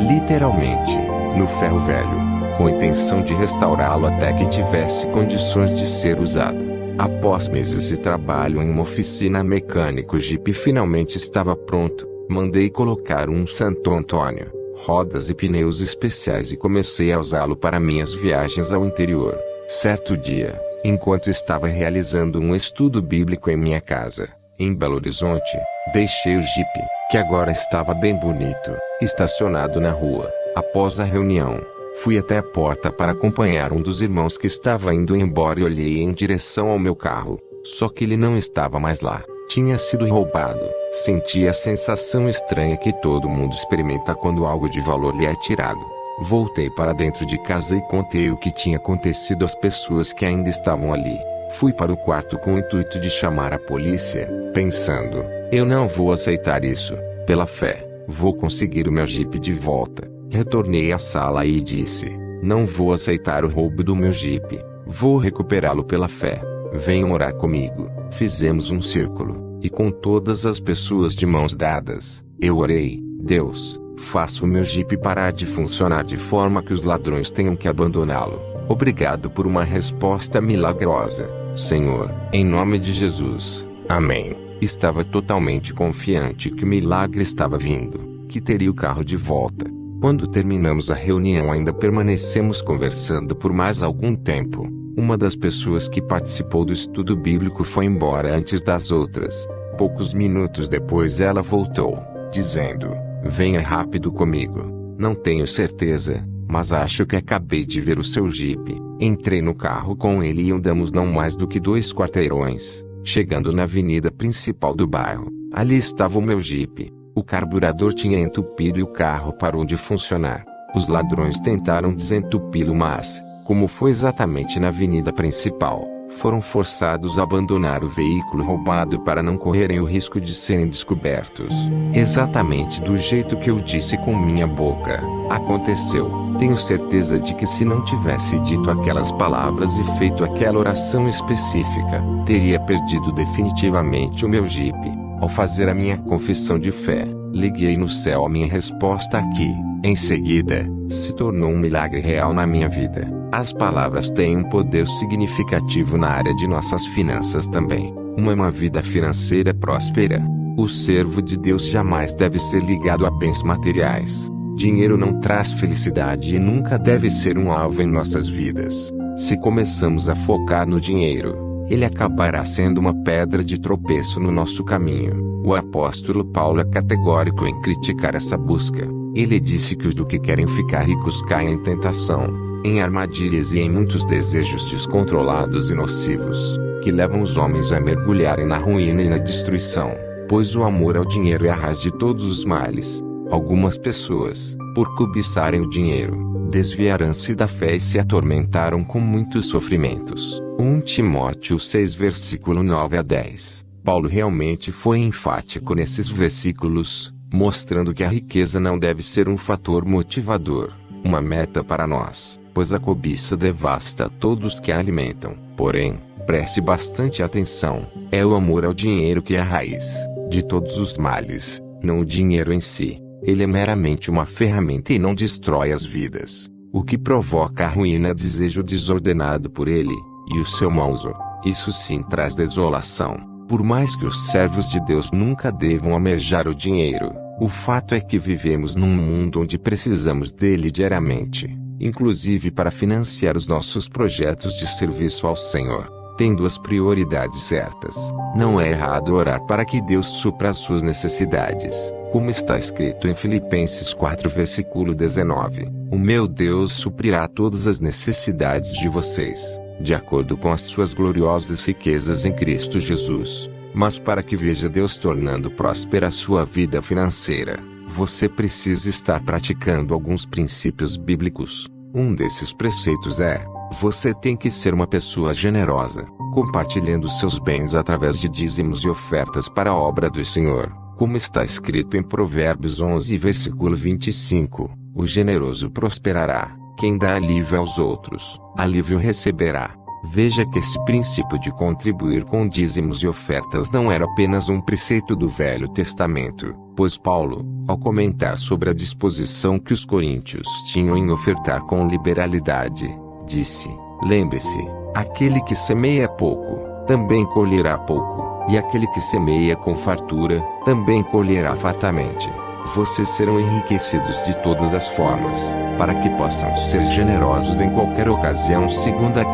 literalmente, no ferro velho, com a intenção de restaurá-lo até que tivesse condições de ser usado. Após meses de trabalho em uma oficina mecânica, o Jeep finalmente estava pronto. Mandei colocar um Santo Antônio, rodas e pneus especiais e comecei a usá-lo para minhas viagens ao interior. Certo dia, enquanto estava realizando um estudo bíblico em minha casa, em Belo Horizonte, deixei o Jeep, que agora estava bem bonito, estacionado na rua. Após a reunião, fui até a porta para acompanhar um dos irmãos que estava indo embora e olhei em direção ao meu carro. Só que ele não estava mais lá. Tinha sido roubado. Senti a sensação estranha que todo mundo experimenta quando algo de valor lhe é tirado. Voltei para dentro de casa e contei o que tinha acontecido às pessoas que ainda estavam ali. Fui para o quarto com o intuito de chamar a polícia, pensando: eu não vou aceitar isso. Pela fé, vou conseguir o meu Jeep de volta. Retornei à sala e disse: não vou aceitar o roubo do meu Jeep. Vou recuperá-lo pela fé. Venham orar comigo. Fizemos um círculo, e com todas as pessoas de mãos dadas, eu orei: Deus, faça o meu Jeep parar de funcionar de forma que os ladrões tenham que abandoná-lo. Obrigado por uma resposta milagrosa, Senhor, em nome de Jesus. Amém. Estava totalmente confiante que o milagre estava vindo, que teria o carro de volta. Quando terminamos a reunião, ainda permanecemos conversando por mais algum tempo. Uma das pessoas que participou do estudo bíblico foi embora antes das outras. Poucos minutos depois ela voltou, dizendo: venha rápido comigo. Não tenho certeza, mas acho que acabei de ver o seu Jeep. Entrei no carro com ele e andamos não mais do que 2 quarteirões. Chegando na avenida principal do bairro, ali estava o meu Jeep. O carburador tinha entupido e o carro parou de funcionar. Os ladrões tentaram desentupi-lo, mas, como foi exatamente na avenida principal, foram forçados a abandonar o veículo roubado para não correrem o risco de serem descobertos. Exatamente do jeito que eu disse com minha boca, aconteceu. Tenho certeza de que se não tivesse dito aquelas palavras e feito aquela oração específica, teria perdido definitivamente o meu Jeep. Ao fazer a minha confissão de fé, liguei no céu a minha resposta aqui. Em seguida, se tornou um milagre real na minha vida. As palavras têm um poder significativo na área de nossas finanças também. Uma vida financeira próspera. O servo de Deus jamais deve ser ligado a bens materiais. Dinheiro não traz felicidade e nunca deve ser um alvo em nossas vidas. Se começamos a focar no dinheiro, ele acabará sendo uma pedra de tropeço no nosso caminho. O apóstolo Paulo é categórico em criticar essa busca. Ele disse que os do que querem ficar ricos caem em tentação, em armadilhas e em muitos desejos descontrolados e nocivos, que levam os homens a mergulharem na ruína e na destruição, pois o amor ao dinheiro é a raiz de todos os males. Algumas pessoas, por cobiçarem o dinheiro, desviaram-se da fé e se atormentaram com muitos sofrimentos. 1 Timóteo 6 versículo 9 a 10. Paulo realmente foi enfático nesses versículos, mostrando que a riqueza não deve ser um fator motivador, uma meta para nós, pois a cobiça devasta todos que a alimentam. Porém, preste bastante atenção, é o amor ao dinheiro que é a raiz de todos os males, não o dinheiro em si. Ele é meramente uma ferramenta e não destrói as vidas. O que provoca a ruína é desejo desordenado por ele, e o seu mau uso. Isso sim traz desolação. Por mais que os servos de Deus nunca devam almejar o dinheiro, o fato é que vivemos num mundo onde precisamos dele diariamente, inclusive para financiar os nossos projetos de serviço ao Senhor. Tendo as prioridades certas, não é errado orar para que Deus supra as suas necessidades, como está escrito em Filipenses 4 versículo 19. O meu Deus suprirá todas as necessidades de vocês, de acordo com as suas gloriosas riquezas em Cristo Jesus. Mas para que veja Deus tornando próspera a sua vida financeira, você precisa estar praticando alguns princípios bíblicos. Um desses preceitos é: você tem que ser uma pessoa generosa, compartilhando seus bens através de dízimos e ofertas para a obra do Senhor, como está escrito em Provérbios 11 versículo 25, o generoso prosperará, quem dá alívio aos outros, alívio receberá. Veja que esse princípio de contribuir com dízimos e ofertas não era apenas um preceito do Velho Testamento, pois Paulo, ao comentar sobre a disposição que os coríntios tinham em ofertar com liberalidade, disse: lembre-se, aquele que semeia pouco, também colherá pouco, e aquele que semeia com fartura, também colherá fartamente. Vocês serão enriquecidos de todas as formas, para que possam ser generosos em qualquer ocasião. 2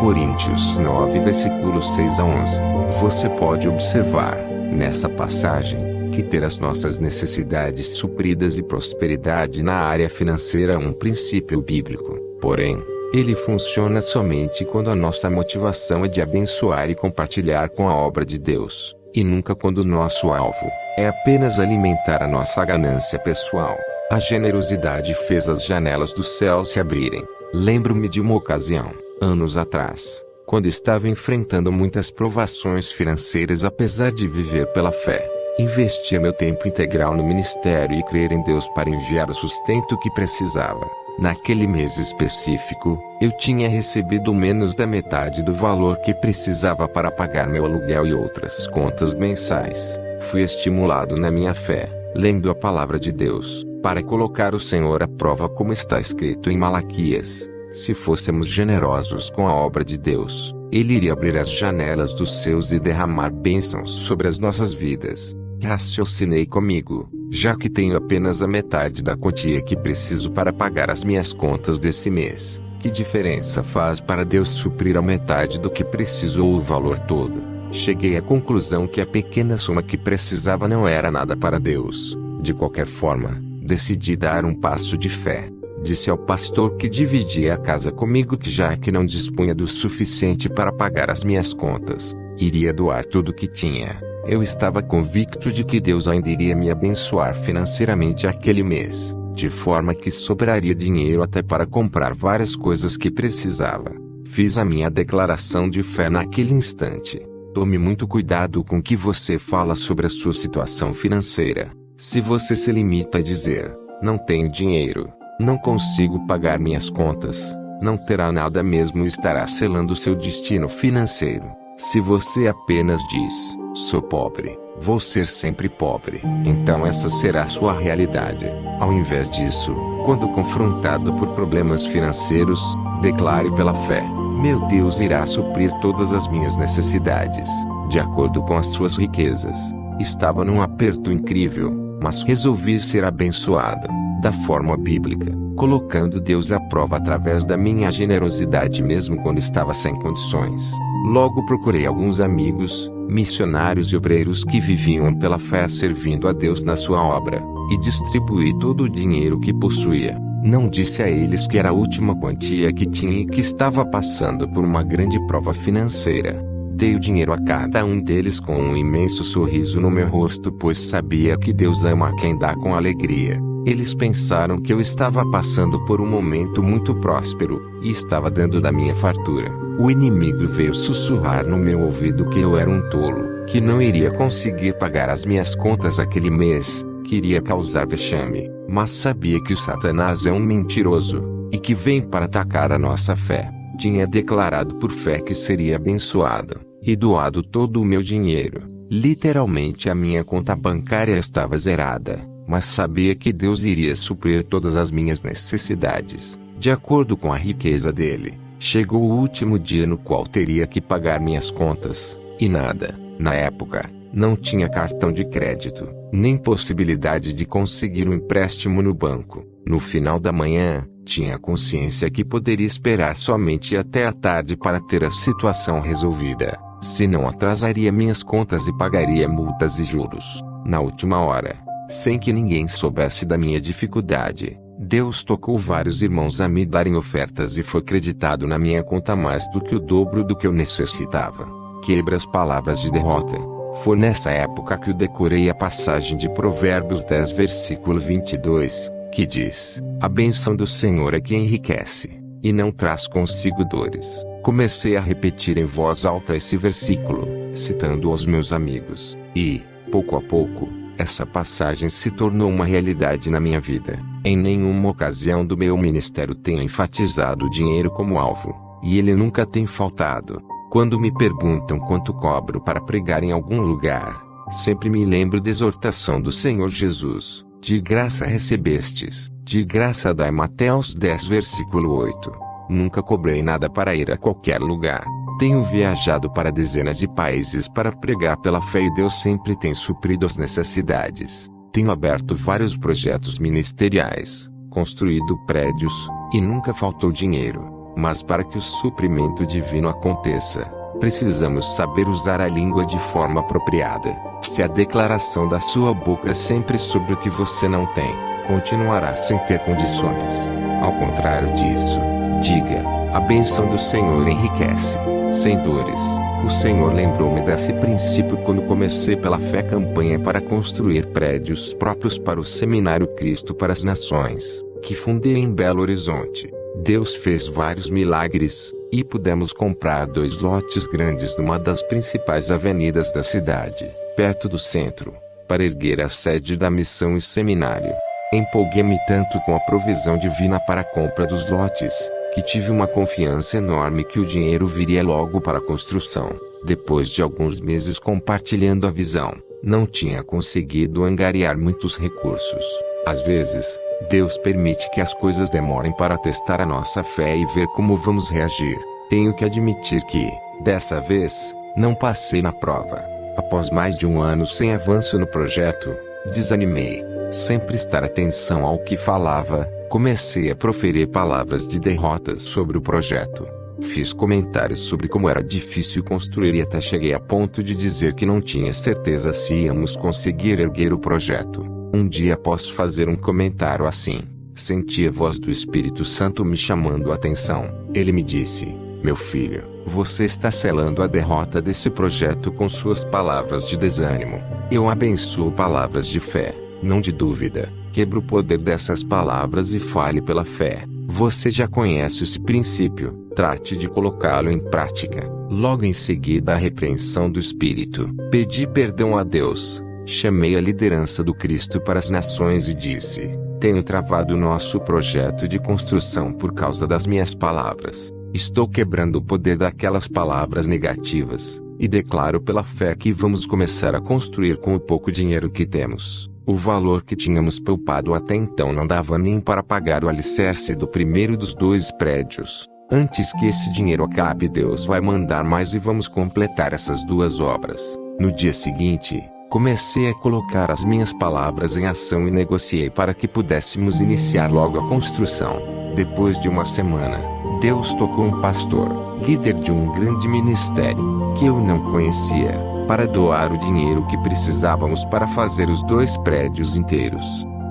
Coríntios 9 versículos 6 a 11. Você pode observar, nessa passagem, que ter as nossas necessidades supridas e prosperidade na área financeira é um princípio bíblico. Porém, ele funciona somente quando a nossa motivação é de abençoar e compartilhar com a obra de Deus, e nunca quando o nosso alvo é apenas alimentar a nossa ganância pessoal. A generosidade fez as janelas do céu se abrirem. Lembro-me de uma ocasião, anos atrás, quando estava enfrentando muitas provações financeiras apesar de viver pela fé. Investia meu tempo integral no ministério e crer em Deus para enviar o sustento que precisava. Naquele mês específico, eu tinha recebido menos da metade do valor que precisava para pagar meu aluguel e outras contas mensais. Fui estimulado na minha fé, lendo a palavra de Deus, para colocar o Senhor à prova, como está escrito em Malaquias: se fôssemos generosos com a obra de Deus, Ele iria abrir as janelas dos céus e derramar bênçãos sobre as nossas vidas. Raciocinei comigo: já que tenho apenas a metade da quantia que preciso para pagar as minhas contas desse mês, que diferença faz para Deus suprir a metade do que preciso ou o valor todo? Cheguei à conclusão que a pequena soma que precisava não era nada para Deus. De qualquer forma, decidi dar um passo de fé. Disse ao pastor que dividia a casa comigo que, já que não dispunha do suficiente para pagar as minhas contas, iria doar tudo o que tinha. Eu estava convicto de que Deus ainda iria me abençoar financeiramente aquele mês, de forma que sobraria dinheiro até para comprar várias coisas que precisava. Fiz a minha declaração de fé naquele instante. Tome muito cuidado com o que você fala sobre a sua situação financeira. Se você se limita a dizer: não tenho dinheiro, não consigo pagar minhas contas, não terá nada mesmo, estará selando seu destino financeiro. Se você apenas diz: sou pobre, vou ser sempre pobre, então essa será sua realidade. Ao invés disso, quando confrontado por problemas financeiros, declare pela fé: meu Deus irá suprir todas as minhas necessidades, de acordo com as suas riquezas. Estava num aperto incrível, mas resolvi ser abençoado. da forma bíblica, colocando Deus à prova através da minha generosidade mesmo quando estava sem condições. Logo procurei alguns amigos, missionários e obreiros que viviam pela fé servindo a Deus na sua obra, e distribuí todo o dinheiro que possuía. Não disse a eles que era a última quantia que tinha e que estava passando por uma grande prova financeira. Dei o dinheiro a cada um deles com um imenso sorriso no meu rosto, pois sabia que Deus ama quem dá com alegria. Eles pensaram que eu estava passando por um momento muito próspero, e estava dando da minha fartura. O inimigo veio sussurrar no meu ouvido que eu era um tolo, que não iria conseguir pagar as minhas contas aquele mês, que iria causar vexame, mas sabia que o Satanás é um mentiroso, e que vem para atacar a nossa fé. Tinha declarado por fé que seria abençoado, e doado todo o meu dinheiro. Literalmente a minha conta bancária estava zerada, mas sabia que Deus iria suprir todas as minhas necessidades, de acordo com a riqueza dele. Chegou o último dia no qual teria que pagar minhas contas, e nada, na época, não tinha cartão de crédito, nem possibilidade de conseguir um empréstimo no banco. No final da manhã, tinha consciência que poderia esperar somente até a tarde para ter a situação resolvida, senão atrasaria minhas contas e pagaria multas e juros. Na última hora, sem que ninguém soubesse da minha dificuldade, Deus tocou vários irmãos a me darem ofertas e foi creditado na minha conta mais do que o dobro do que eu necessitava. Quebra as palavras de derrota. Foi nessa época que eu decorei a passagem de Provérbios 10 versículo 22, que diz: "A bênção do Senhor é que enriquece, e não traz consigo dores." Comecei a repetir em voz alta esse versículo, citando aos meus amigos, e, pouco a pouco, essa passagem se tornou uma realidade na minha vida. Em nenhuma ocasião do meu ministério tenho enfatizado o dinheiro como alvo, e ele nunca tem faltado. Quando me perguntam quanto cobro para pregar em algum lugar, sempre me lembro da exortação do Senhor Jesus: "De graça recebestes, de graça dai." Mateus 10 versículo 8. Nunca cobrei nada para ir a qualquer lugar. Tenho viajado para dezenas de países para pregar pela fé e Deus sempre tem suprido as necessidades. Tenho aberto vários projetos ministeriais, construído prédios, e nunca faltou dinheiro. Mas para que o suprimento divino aconteça, precisamos saber usar a língua de forma apropriada. Se a declaração da sua boca é sempre sobre o que você não tem, continuará sem ter condições. Ao contrário disso, diga: "A bênção do Senhor enriquece, sem dores." O Senhor lembrou-me desse princípio quando comecei pela fé campanha para construir prédios próprios para o Seminário Cristo para as Nações, que fundei em Belo Horizonte. Deus fez vários milagres, e pudemos comprar 2 lotes grandes numa das principais avenidas da cidade, perto do centro, para erguer a sede da missão e seminário. Empolguei-me tanto com a provisão divina para a compra dos lotes, que tive uma confiança enorme que o dinheiro viria logo para a construção. Depois de alguns meses compartilhando a visão, não tinha conseguido angariar muitos recursos. Às vezes, Deus permite que as coisas demorem para testar a nossa fé e ver como vamos reagir. Tenho que admitir que, dessa vez, não passei na prova. Após mais de um ano sem avanço no projeto, desanimei. Sem prestar atenção ao que falava, comecei a proferir palavras de derrotas sobre o projeto. Fiz comentários sobre como era difícil construir e até cheguei a ponto de dizer que não tinha certeza se íamos conseguir erguer o projeto. Um dia após fazer um comentário assim, senti a voz do Espírito Santo me chamando a atenção. Ele me disse: "Meu filho, você está selando a derrota desse projeto com suas palavras de desânimo. Eu abençoo palavras de fé, não de dúvida. Quebre o poder dessas palavras e fale pela fé. Você já conhece esse princípio, trate de colocá-lo em prática." Logo em seguida a repreensão do Espírito, pedi perdão a Deus, chamei a liderança do Cristo para as Nações e disse: "Tenho travado o nosso projeto de construção por causa das minhas palavras. Estou quebrando o poder daquelas palavras negativas, e declaro pela fé que vamos começar a construir com o pouco dinheiro que temos." O valor que tínhamos poupado até então não dava nem para pagar o alicerce do primeiro dos 2 prédios. Antes que esse dinheiro acabe, Deus vai mandar mais e vamos completar essas 2 obras. No dia seguinte, Comecei a colocar as minhas palavras em ação e negociei para que pudéssemos iniciar logo a construção. Depois de uma semana, Deus tocou um pastor, líder de um grande ministério, que eu não conhecia, para doar o dinheiro que precisávamos para fazer os 2 prédios inteiros.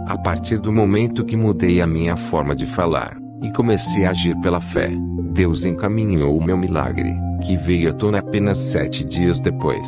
A partir do momento que mudei a minha forma de falar, e comecei a agir pela fé, Deus encaminhou o meu milagre, que veio à tona apenas 7 dias depois.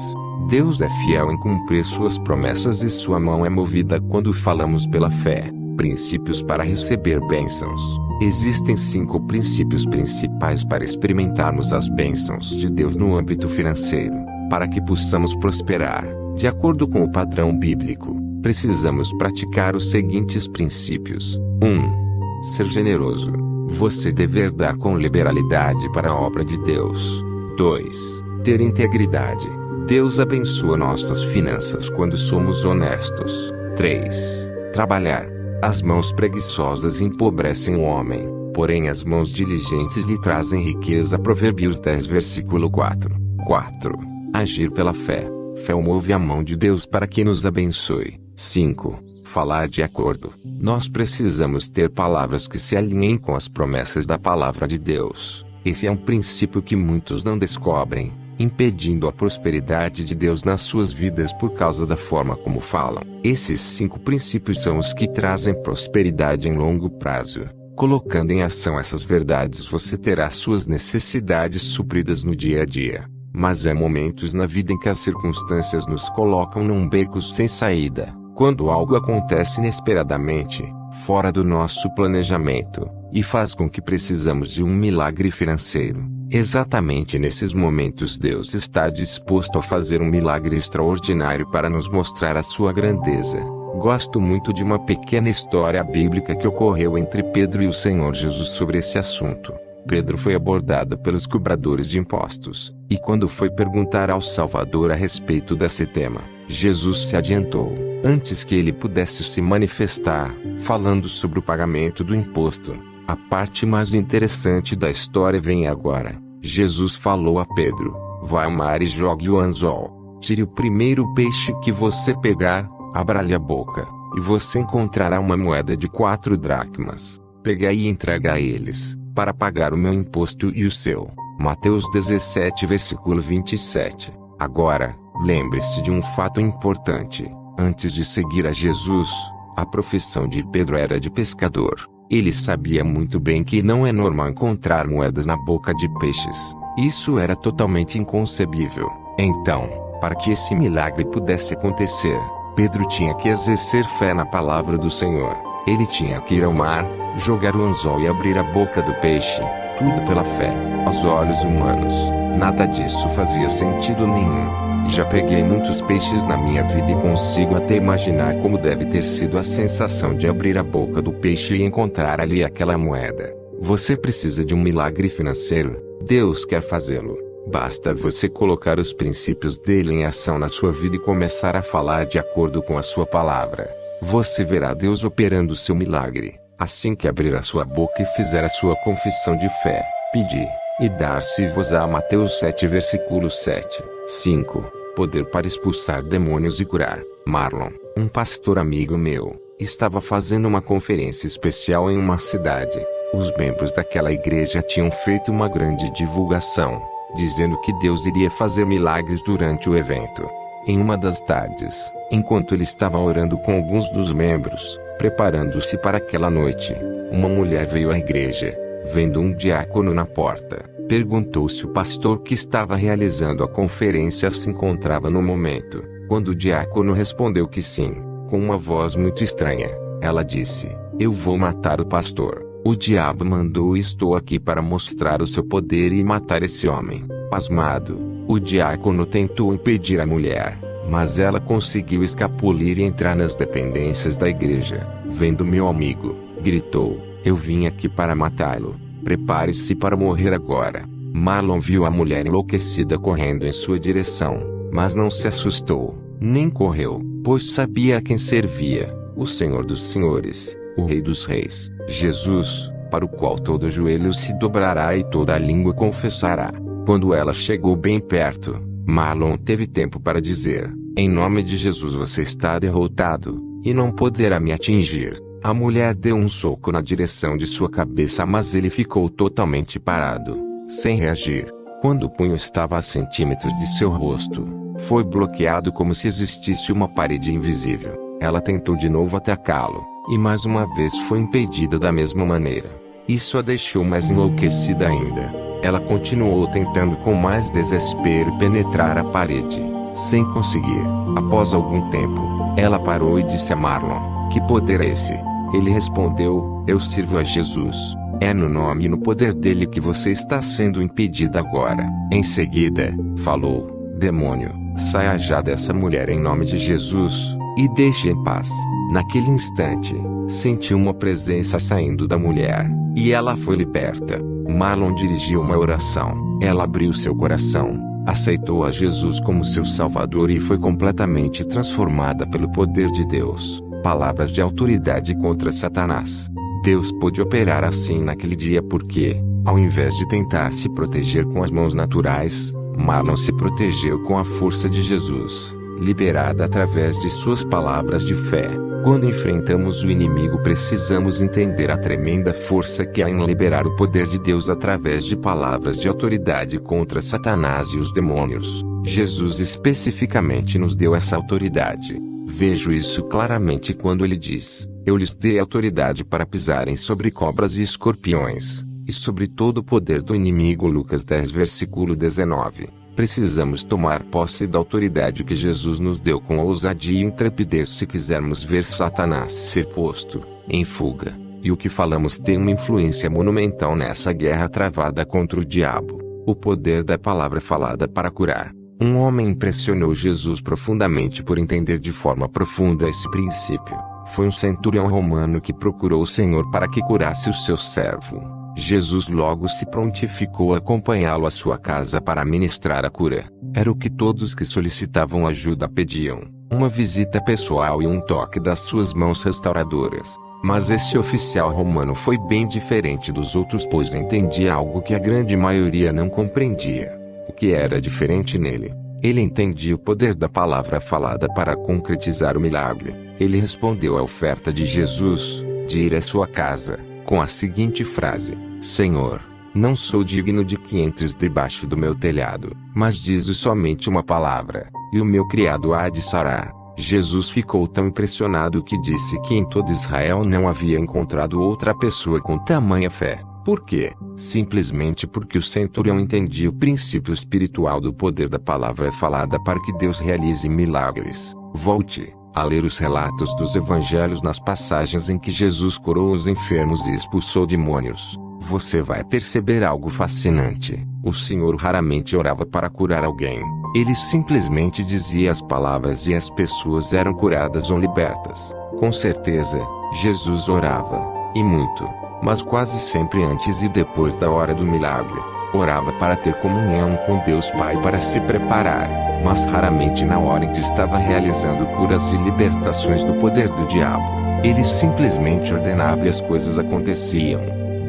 Deus é fiel em cumprir suas promessas e sua mão é movida quando falamos pela fé. Princípios para receber bênçãos. Existem 5 princípios principais para experimentarmos as bênçãos de Deus no âmbito financeiro. Para que possamos prosperar, de acordo com o padrão bíblico, precisamos praticar os seguintes princípios. 1. Ser generoso. Você deve dar com liberalidade para a obra de Deus. 2. Ter integridade. Deus abençoa nossas finanças quando somos honestos. 3. Trabalhar. As mãos preguiçosas empobrecem o homem, porém as mãos diligentes lhe trazem riqueza. Provérbios 10 versículo 4. 4. Agir pela fé. Fé move a mão de Deus para que nos abençoe. 5. Falar de acordo. Nós precisamos ter palavras que se alinhem com as promessas da palavra de Deus. Esse é um princípio que muitos não descobrem, impedindo a prosperidade de Deus nas suas vidas por causa da forma como falam. Esses 5 princípios são os que trazem prosperidade em longo prazo. Colocando em ação essas verdades, você terá suas necessidades supridas no dia a dia. Mas há momentos na vida em que as circunstâncias nos colocam num beco sem saída, quando algo acontece inesperadamente, fora do nosso planejamento, e faz com que precisamos de um milagre financeiro. Exatamente nesses momentos Deus está disposto a fazer um milagre extraordinário para nos mostrar a sua grandeza. Gosto muito de uma pequena história bíblica que ocorreu entre Pedro e o Senhor Jesus sobre esse assunto. Pedro foi abordado pelos cobradores de impostos, e quando foi perguntar ao Salvador a respeito desse tema, Jesus se adiantou, antes que ele pudesse se manifestar, falando sobre o pagamento do imposto. A parte mais interessante da história vem agora. Jesus falou a Pedro: vai ao mar e jogue o anzol. Tire o primeiro peixe que você pegar, abra-lhe a boca, e você encontrará uma moeda de 4 dracmas. Pegai e entrega a eles, para pagar o meu imposto e o seu. Mateus 17 versículo 27. Agora, lembre-se de um fato importante. Antes de seguir a Jesus, a profissão de Pedro era de pescador. Ele sabia muito bem que não é normal encontrar moedas na boca de peixes. Isso era totalmente inconcebível. Então, para que esse milagre pudesse acontecer, Pedro tinha que exercer fé na palavra do Senhor. Ele tinha que ir ao mar, jogar o anzol e abrir a boca do peixe. Tudo pela fé. Aos olhos humanos, nada disso fazia sentido nenhum. Já peguei muitos peixes na minha vida e consigo até imaginar como deve ter sido a sensação de abrir a boca do peixe e encontrar ali aquela moeda. Você precisa de um milagre financeiro? Deus quer fazê-lo. Basta você colocar os princípios dele em ação na sua vida e começar a falar de acordo com a sua palavra. Você verá Deus operando o seu milagre. Assim que abrir a sua boca e fizer a sua confissão de fé, pedir, e dar-se-vos-á. Mateus 7 versículo 7. 5. Poder para expulsar demônios e curar. Marlon, um pastor amigo meu, estava fazendo uma conferência especial em uma cidade. Os membros daquela igreja tinham feito uma grande divulgação, dizendo que Deus iria fazer milagres durante o evento. Em uma das tardes, enquanto ele estava orando com alguns dos membros, preparando-se para aquela noite, uma mulher veio à igreja. Vendo um diácono na porta, perguntou se o pastor que estava realizando a conferência se encontrava no momento. Quando o diácono respondeu que sim, com uma voz muito estranha, ela disse: eu vou matar o pastor. O diabo mandou e estou aqui para mostrar o seu poder e matar esse homem. Pasmado, o diácono tentou impedir a mulher, mas ela conseguiu escapulir e entrar nas dependências da igreja. Vendo meu amigo, gritou: eu vim aqui para matá-lo. Prepare-se para morrer agora. Marlon viu a mulher enlouquecida correndo em sua direção, mas não se assustou, nem correu, pois sabia a quem servia: o Senhor dos Senhores, o Rei dos Reis, Jesus, para o qual todo joelho se dobrará e toda língua confessará. Quando ela chegou bem perto, Marlon teve tempo para dizer: Em nome de Jesus você está derrotado, e não poderá me atingir. A mulher deu um soco na direção de sua cabeça, mas ele ficou totalmente parado, sem reagir. Quando o punho estava a centímetros de seu rosto, foi bloqueado como se existisse uma parede invisível. Ela tentou de novo atacá-lo, e mais uma vez foi impedida da mesma maneira. Isso a deixou mais enlouquecida ainda. Ela continuou tentando com mais desespero penetrar a parede, sem conseguir. Após algum tempo, ela parou e disse a Marlon: "Que poder é esse?" Ele respondeu: "Eu sirvo a Jesus. É no nome e no poder dele que você está sendo impedida agora." Em seguida, falou: "Demônio, saia já dessa mulher em nome de Jesus, e deixe em paz." Naquele instante, sentiu uma presença saindo da mulher, e ela foi liberta. Marlon dirigiu uma oração. Ela abriu seu coração, aceitou a Jesus como seu Salvador e foi completamente transformada pelo poder de Deus. Palavras de autoridade contra Satanás. Deus pôde operar assim naquele dia porque, ao invés de tentar se proteger com as mãos naturais, Marlon se protegeu com a força de Jesus, liberada através de suas palavras de fé. Quando enfrentamos o inimigo, precisamos entender a tremenda força que há em liberar o poder de Deus através de palavras de autoridade contra Satanás e os demônios. Jesus especificamente nos deu essa autoridade. Vejo isso claramente quando ele diz: "Eu lhes dei autoridade para pisarem sobre cobras e escorpiões, e sobre todo o poder do inimigo." Lucas 10 versículo 19. Precisamos tomar posse da autoridade que Jesus nos deu com ousadia e intrepidez se quisermos ver Satanás ser posto em fuga. E o que falamos tem uma influência monumental nessa guerra travada contra o diabo. O poder da palavra falada para curar. Um homem impressionou Jesus profundamente por entender de forma profunda esse princípio. Foi um centurião romano que procurou o Senhor para que curasse o seu servo. Jesus logo se prontificou a acompanhá-lo à sua casa para ministrar a cura. Era o que todos que solicitavam ajuda pediam: uma visita pessoal e um toque das suas mãos restauradoras. Mas esse oficial romano foi bem diferente dos outros, pois entendia algo que a grande maioria não compreendia. O que era diferente nele? Ele entendia o poder da palavra falada para concretizar o milagre. Ele respondeu à oferta de Jesus, de ir à sua casa, com a seguinte frase: "Senhor, não sou digno de que entres debaixo do meu telhado, mas dize somente uma palavra, e o meu criado há de sarar." Jesus ficou tão impressionado que disse que em todo Israel não havia encontrado outra pessoa com tamanha fé. Por quê? Simplesmente porque o centurião entendia o princípio espiritual do poder da palavra falada para que Deus realize milagres. Volte a ler os relatos dos evangelhos nas passagens em que Jesus curou os enfermos e expulsou demônios. Você vai perceber algo fascinante. O Senhor raramente orava para curar alguém. Ele simplesmente dizia as palavras e as pessoas eram curadas ou libertas. Com certeza, Jesus orava, e muito, mas quase sempre antes e depois da hora do milagre. Orava para ter comunhão com Deus Pai para se preparar, mas raramente na hora em que estava realizando curas e libertações do poder do diabo. Ele simplesmente ordenava e as coisas aconteciam.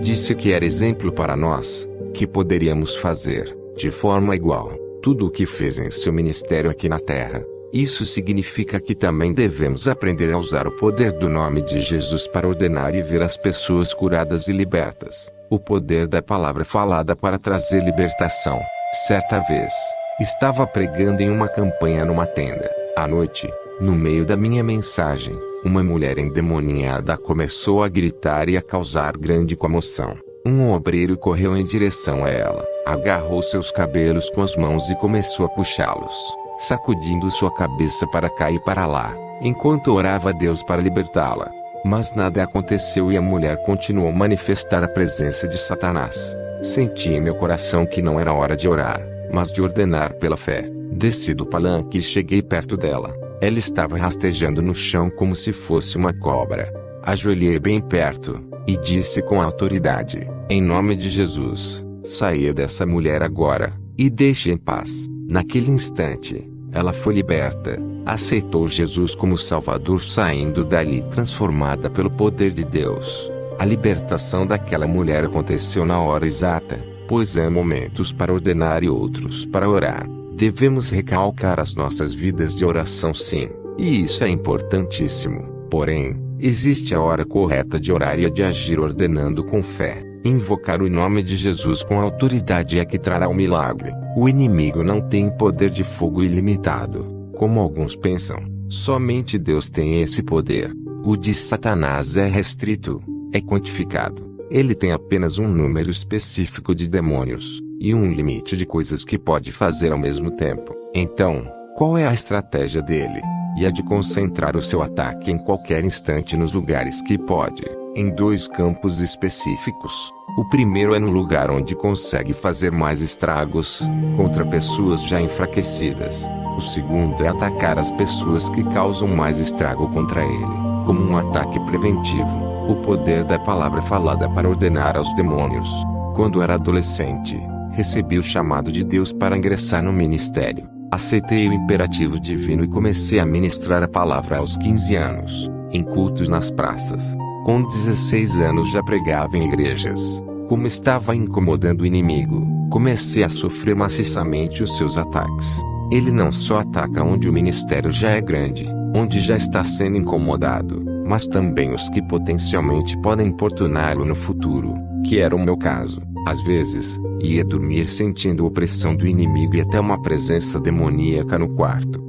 Disse que era exemplo para nós, que poderíamos fazer, de forma igual, tudo o que fez em seu ministério aqui na terra. Isso significa que também devemos aprender a usar o poder do nome de Jesus para ordenar e ver as pessoas curadas e libertas. O poder da palavra falada para trazer libertação. Certa vez, estava pregando em uma campanha numa tenda. À noite, no meio da minha mensagem, uma mulher endemoniada começou a gritar e a causar grande comoção. Um obreiro correu em direção a ela, agarrou seus cabelos com as mãos e começou a puxá-los, sacudindo sua cabeça para cá e para lá, enquanto orava a Deus para libertá-la. Mas nada aconteceu e a mulher continuou a manifestar a presença de Satanás. Senti em meu coração que não era hora de orar, mas de ordenar pela fé. Desci do palanque e cheguei perto dela. Ela estava rastejando no chão como se fosse uma cobra. Ajoelhei bem perto, e disse com autoridade: "Em nome de Jesus, saia dessa mulher agora, e deixe em paz." Naquele instante, ela foi liberta, aceitou Jesus como Salvador, saindo dali transformada pelo poder de Deus. A libertação daquela mulher aconteceu na hora exata, pois há momentos para ordenar e outros para orar. Devemos recalcar as nossas vidas de oração, sim, e isso é importantíssimo. Porém, existe a hora correta de orar e a de agir ordenando com fé. Invocar o nome de Jesus com autoridade é que trará o milagre. O inimigo não tem poder de fogo ilimitado, como alguns pensam. Somente Deus tem esse poder. O de Satanás é restrito, é quantificado. Ele tem apenas um número específico de demônios, e um limite de coisas que pode fazer ao mesmo tempo. Então, qual é a estratégia dele? E a de concentrar o seu ataque em qualquer instante nos lugares que pode, em 2 campos específicos. O primeiro é no lugar onde consegue fazer mais estragos, contra pessoas já enfraquecidas. O segundo é atacar as pessoas que causam mais estrago contra ele, como um ataque preventivo. O poder da palavra falada para ordenar aos demônios. Quando era adolescente, recebi o chamado de Deus para ingressar no ministério. Aceitei o imperativo divino e comecei a ministrar a palavra aos 15 anos, em cultos nas praças. Com 16 anos já pregava em igrejas. Como estava incomodando o inimigo, comecei a sofrer maciçamente os seus ataques. Ele não só ataca onde o ministério já é grande, onde já está sendo incomodado, mas também os que potencialmente podem importuná-lo no futuro, que era o meu caso. Às vezes, ia dormir sentindo a opressão do inimigo e até uma presença demoníaca no quarto.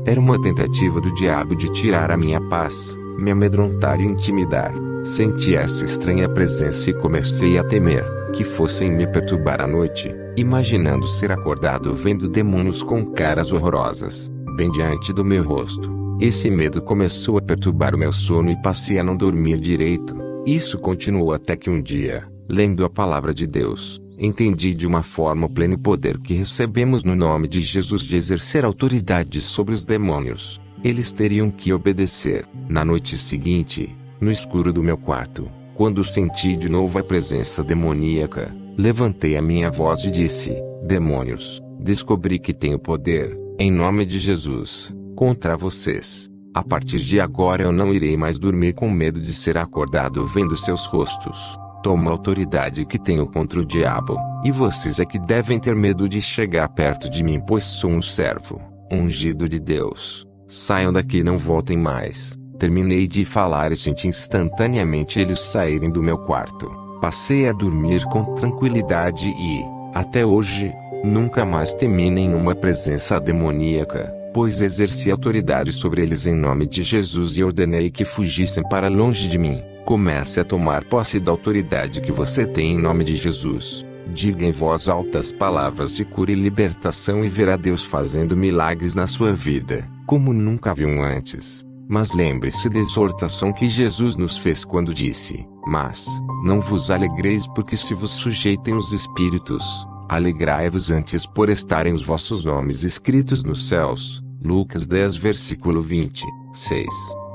Era uma tentativa do diabo de tirar a minha paz, me amedrontar e intimidar. Senti essa estranha presença e comecei a temer que fossem me perturbar à noite, imaginando ser acordado vendo demônios com caras horrorosas, bem diante do meu rosto. Esse medo começou a perturbar o meu sono e passei a não dormir direito. Isso continuou até que um dia, lendo a palavra de Deus, entendi de uma forma o pleno poder que recebemos no nome de Jesus de exercer autoridade sobre os demônios. Eles teriam que obedecer. Na noite seguinte, no escuro do meu quarto, quando senti de novo a presença demoníaca, levantei a minha voz e disse: demônios, descobri que tenho poder, em nome de Jesus, contra vocês. A partir de agora eu não irei mais dormir com medo de ser acordado vendo seus rostos. Tomo a autoridade que tenho contra o diabo, e vocês é que devem ter medo de chegar perto de mim, pois sou um servo, ungido de Deus. Saiam daqui e não voltem mais. Terminei de falar e senti instantaneamente eles saírem do meu quarto. Passei a dormir com tranquilidade e, até hoje, nunca mais temi nenhuma presença demoníaca, pois exerci autoridade sobre eles em nome de Jesus e ordenei que fugissem para longe de mim. Comece a tomar posse da autoridade que você tem em nome de Jesus. Diga em voz alta as palavras de cura e libertação e verá Deus fazendo milagres na sua vida, como nunca viu antes. Mas lembre-se da exortação que Jesus nos fez quando disse: mas, não vos alegreis porque se vos sujeitem os espíritos, alegrai-vos antes por estarem os vossos nomes escritos nos céus. Lucas 10 versículo 26.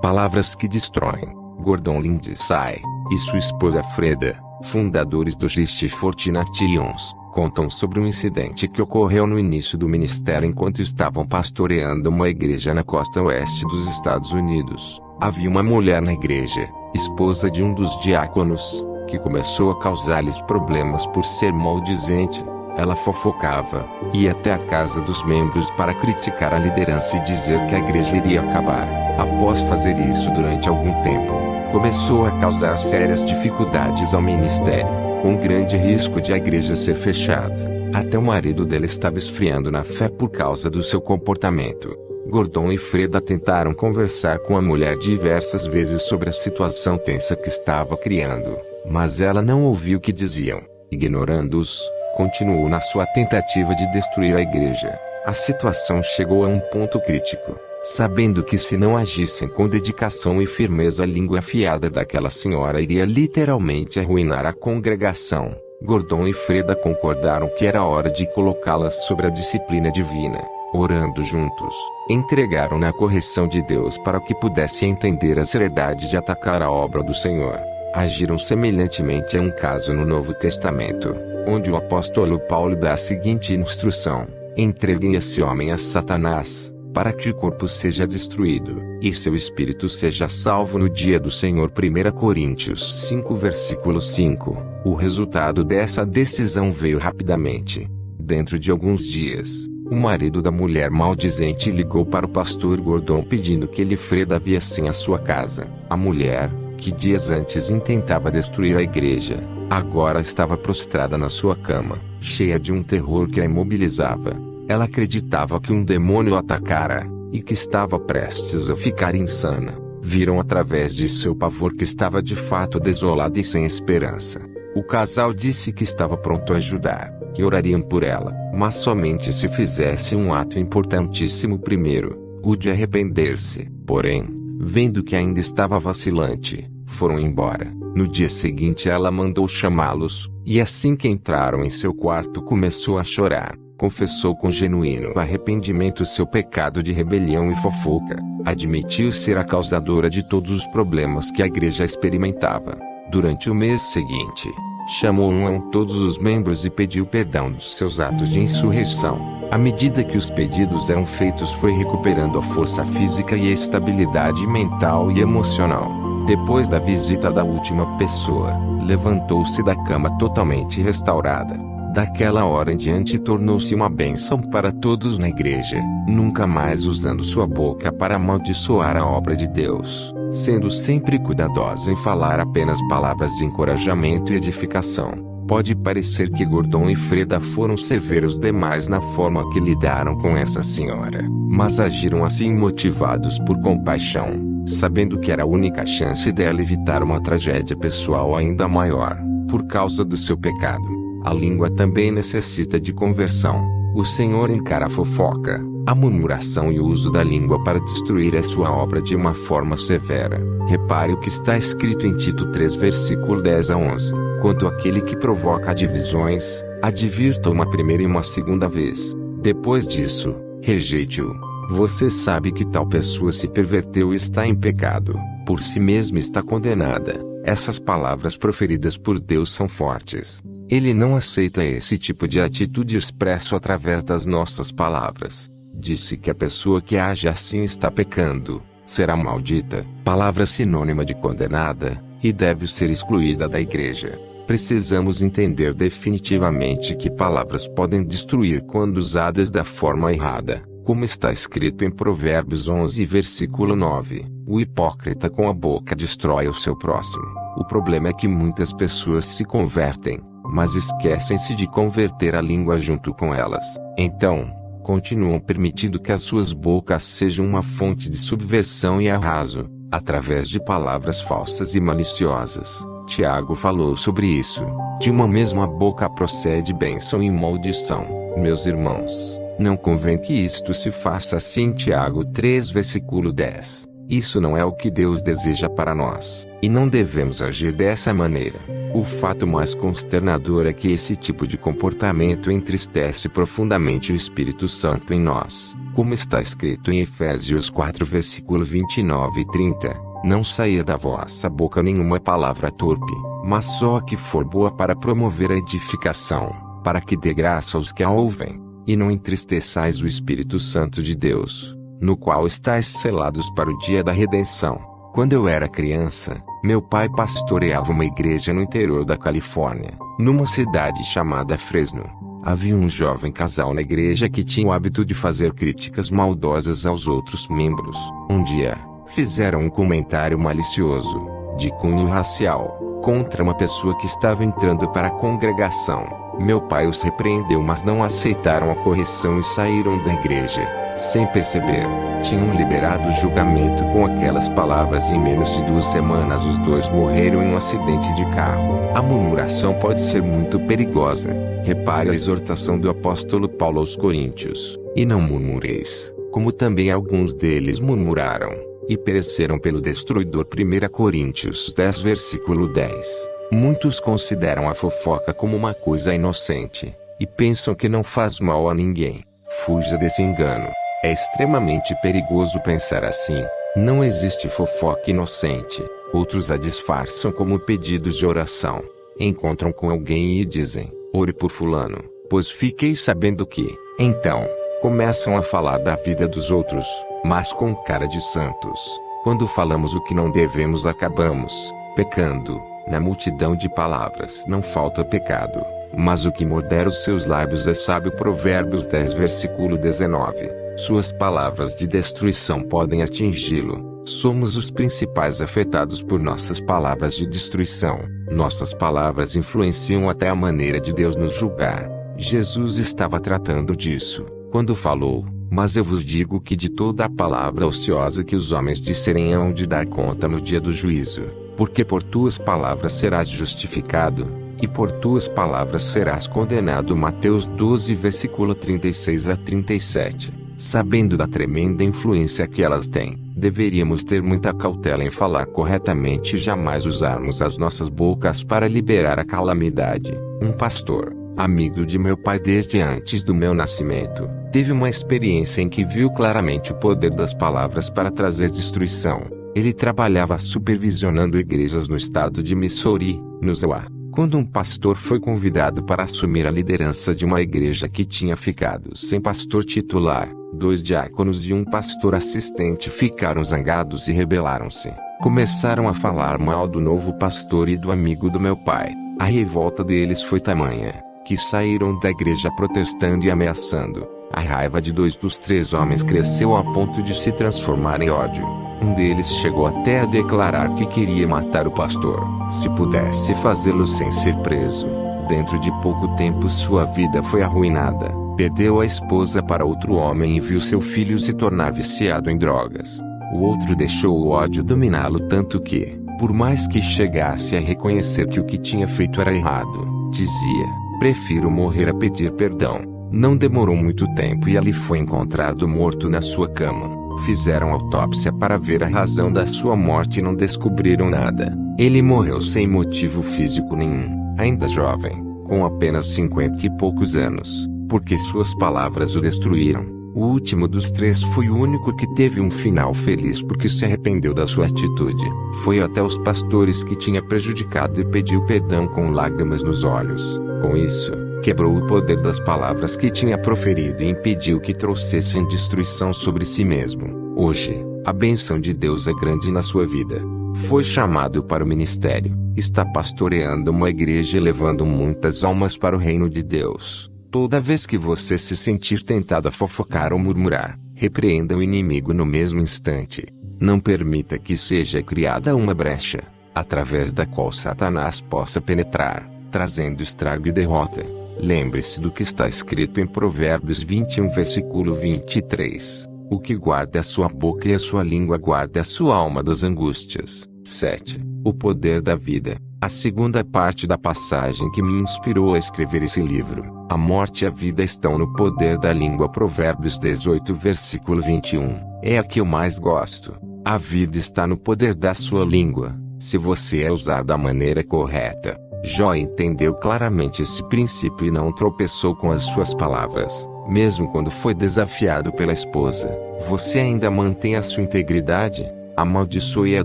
Palavras que destroem. Gordon Lindsay e sua esposa Freda, fundadores do Just 40 Nations, contam sobre um incidente que ocorreu no início do ministério enquanto estavam pastoreando uma igreja na costa oeste dos Estados Unidos. Havia uma mulher na igreja, esposa de um dos diáconos, que começou a causar-lhes problemas por ser maldizente. Ela fofocava, ia até a casa dos membros para criticar a liderança e dizer que a igreja iria acabar. Após fazer isso durante algum tempo, começou a causar sérias dificuldades ao ministério, com grande risco de a igreja ser fechada. Até o marido dela estava esfriando na fé por causa do seu comportamento. Gordon e Freda tentaram conversar com a mulher diversas vezes sobre a situação tensa que estava criando, mas ela não ouviu o que diziam. Ignorando-os, continuou na sua tentativa de destruir a igreja. A situação chegou a um ponto crítico. Sabendo que se não agissem com dedicação e firmeza a língua afiada daquela senhora iria literalmente arruinar a congregação, Gordon e Freda concordaram que era hora de colocá-las sobre a disciplina divina. Orando juntos, entregaram na correção de Deus para que pudesse entender a seriedade de atacar a obra do Senhor. Agiram semelhantemente a um caso no Novo Testamento, onde o apóstolo Paulo dá a seguinte instrução: entreguem esse homem a Satanás, para que o corpo seja destruído, e seu espírito seja salvo no dia do Senhor. 1 Coríntios 5 versículo 5. O resultado dessa decisão veio rapidamente. Dentro de alguns dias, O marido da mulher maldizente ligou para o pastor Gordon pedindo que ele Freda viessem à sua casa. A mulher, que dias antes intentava destruir a igreja, agora estava prostrada na sua cama, cheia de um terror que a imobilizava. Ela acreditava que um demônio a atacara, e que estava prestes a ficar insana. Viram através de seu pavor que estava de fato desolada e sem esperança. O casal disse que estava pronto a ajudar, que orariam por ela, mas somente se fizesse um ato importantíssimo primeiro, o de arrepender-se. Porém, vendo que ainda estava vacilante, foram embora. No dia seguinte ela mandou chamá-los, e assim que entraram em seu quarto começou a chorar. Confessou com genuíno arrependimento seu pecado de rebelião e fofoca. Admitiu ser a causadora de todos os problemas que a igreja experimentava. Durante o mês seguinte, chamou um a um todos os membros e pediu perdão dos seus atos de insurreição. À medida que os pedidos eram feitos, foi recuperando a força física e a estabilidade mental e emocional. Depois da visita da última pessoa, levantou-se da cama totalmente restaurada. Daquela hora em diante tornou-se uma bênção para todos na igreja, nunca mais usando sua boca para amaldiçoar a obra de Deus, sendo sempre cuidadosa em falar apenas palavras de encorajamento e edificação. Pode parecer que Gordon e Freda foram severos demais na forma que lidaram com essa senhora, mas agiram assim motivados por compaixão, sabendo que era a única chance dela evitar uma tragédia pessoal ainda maior, por causa do seu pecado. A língua também necessita de conversão. O Senhor encara a fofoca, a murmuração e o uso da língua para destruir a sua obra de uma forma severa. Repare o que está escrito em Tito 3 versículo 10 a 11. Quanto àquele que provoca divisões, advirta uma primeira e uma segunda vez. Depois disso, rejeite-o. Você sabe que tal pessoa se perverteu e está em pecado, por si mesma está condenada. Essas palavras proferidas por Deus são fortes. Ele não aceita esse tipo de atitude expresso através das nossas palavras. Disse que a pessoa que age assim está pecando, será maldita, palavra sinônima de condenada, e deve ser excluída da igreja. Precisamos entender definitivamente que palavras podem destruir quando usadas da forma errada, como está escrito em Provérbios 11 versículo 9. O hipócrita com a boca destrói o seu próximo. O problema é que muitas pessoas se convertem, mas esquecem-se de converter a língua junto com elas. Então, continuam permitindo que as suas bocas sejam uma fonte de subversão e arraso, através de palavras falsas e maliciosas. Tiago falou sobre isso. De uma mesma boca procede bênção e maldição. Meus irmãos, não convém que isto se faça assim. Tiago 3 versículo 10. Isso não é o que Deus deseja para nós, e não devemos agir dessa maneira. O fato mais consternador é que esse tipo de comportamento entristece profundamente o Espírito Santo em nós, como está escrito em Efésios 4 versículo 29 e 30. Não saia da vossa boca nenhuma palavra torpe, mas só a que for boa para promover a edificação, para que dê graça aos que a ouvem, e não entristeçais o Espírito Santo de Deus, no qual estáis selados para o dia da redenção. Quando eu era criança, meu pai pastoreava uma igreja no interior da Califórnia, numa cidade chamada Fresno. Havia um jovem casal na igreja que tinha o hábito de fazer críticas maldosas aos outros membros. Um dia, fizeram um comentário malicioso, de cunho racial, contra uma pessoa que estava entrando para a congregação. Meu pai os repreendeu, mas não aceitaram a correção e saíram da igreja, sem perceber. Tinham liberado o julgamento com aquelas palavras e em menos de 2 semanas os dois morreram em um acidente de carro. A murmuração pode ser muito perigosa. Repare a exortação do apóstolo Paulo aos Coríntios. E não murmureis, como também alguns deles murmuraram, e pereceram pelo destruidor. 1 Coríntios 10 versículo 10. Muitos consideram a fofoca como uma coisa inocente, e pensam que não faz mal a ninguém. Fuja desse engano. É extremamente perigoso pensar assim. Não existe fofoca inocente. Outros a disfarçam como pedidos de oração. Encontram com alguém e dizem: ore por fulano, pois fiquei sabendo que. Então, começam a falar da vida dos outros, mas com cara de santos. Quando falamos o que não devemos, acabamos pecando. Na multidão de palavras não falta pecado, Mas o que modera os seus lábios é sábio. Provérbios 10 versículo 19. Suas palavras de destruição podem atingi-lo. Somos os principais afetados por nossas palavras de destruição. Nossas palavras influenciam até a maneira de Deus nos julgar. Jesus estava tratando disso, quando falou: mas eu vos digo que de toda a palavra ociosa que os homens disserem hão de dar conta no dia do juízo. Porque por tuas palavras serás justificado, e por tuas palavras serás condenado. Mateus 12 versículo 36 a 37. Sabendo da tremenda influência que elas têm, deveríamos ter muita cautela em falar corretamente e jamais usarmos as nossas bocas para liberar a calamidade. Um pastor, amigo de meu pai desde antes do meu nascimento, teve uma experiência em que viu claramente o poder das palavras para trazer destruição. Ele trabalhava supervisionando igrejas no estado de Missouri, nos USA, quando um pastor foi convidado para assumir a liderança de uma igreja que tinha ficado sem pastor titular. 2 diáconos e um pastor assistente ficaram zangados e rebelaram-se. Começaram a falar mal do novo pastor e do amigo do meu pai. A revolta deles foi tamanha, que saíram da igreja protestando e ameaçando. A raiva de 2 dos 3 homens cresceu a ponto de se transformar em ódio. Um deles chegou até a declarar que queria matar o pastor, se pudesse fazê-lo sem ser preso. Dentro de pouco tempo sua vida foi arruinada. Perdeu a esposa para outro homem e viu seu filho se tornar viciado em drogas. O outro deixou o ódio dominá-lo tanto que, por mais que chegasse a reconhecer que o que tinha feito era errado, dizia: prefiro morrer a pedir perdão. Não demorou muito tempo e ali foi encontrado morto na sua cama. Fizeram autópsia para ver a razão da sua morte e não descobriram nada. Ele morreu sem motivo físico nenhum, ainda jovem, com apenas 50 e poucos anos, porque suas palavras o destruíram. O último dos 3 foi o único que teve um final feliz porque se arrependeu da sua atitude. Foi até os pastores que tinha prejudicado e pediu perdão com lágrimas nos olhos. Com isso, quebrou o poder das palavras que tinha proferido e impediu que trouxessem destruição sobre si mesmo. Hoje, a bênção de Deus é grande na sua vida. Foi chamado para o ministério, está pastoreando uma igreja e levando muitas almas para o reino de Deus. Toda vez que você se sentir tentado a fofocar ou murmurar, repreenda o inimigo no mesmo instante. Não permita que seja criada uma brecha, através da qual Satanás possa penetrar, trazendo estrago e derrota. Lembre-se do que está escrito em Provérbios 21 versículo 23. O que guarda a sua boca e a sua língua guarda a sua alma das angústias. 7. O poder da vida. A segunda parte da passagem que me inspirou a escrever esse livro. A morte e a vida estão no poder da língua. Provérbios 18 versículo 21. É a que eu mais gosto. A vida está no poder da sua língua, se você a usar da maneira correta. Jó entendeu claramente esse princípio e não tropeçou com as suas palavras, mesmo quando foi desafiado pela esposa. Você ainda mantém a sua integridade? Amaldiçoe a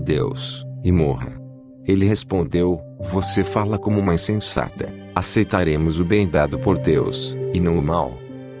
Deus, e morra. Ele respondeu: você fala como uma insensata. Aceitaremos o bem dado por Deus, e não o mal.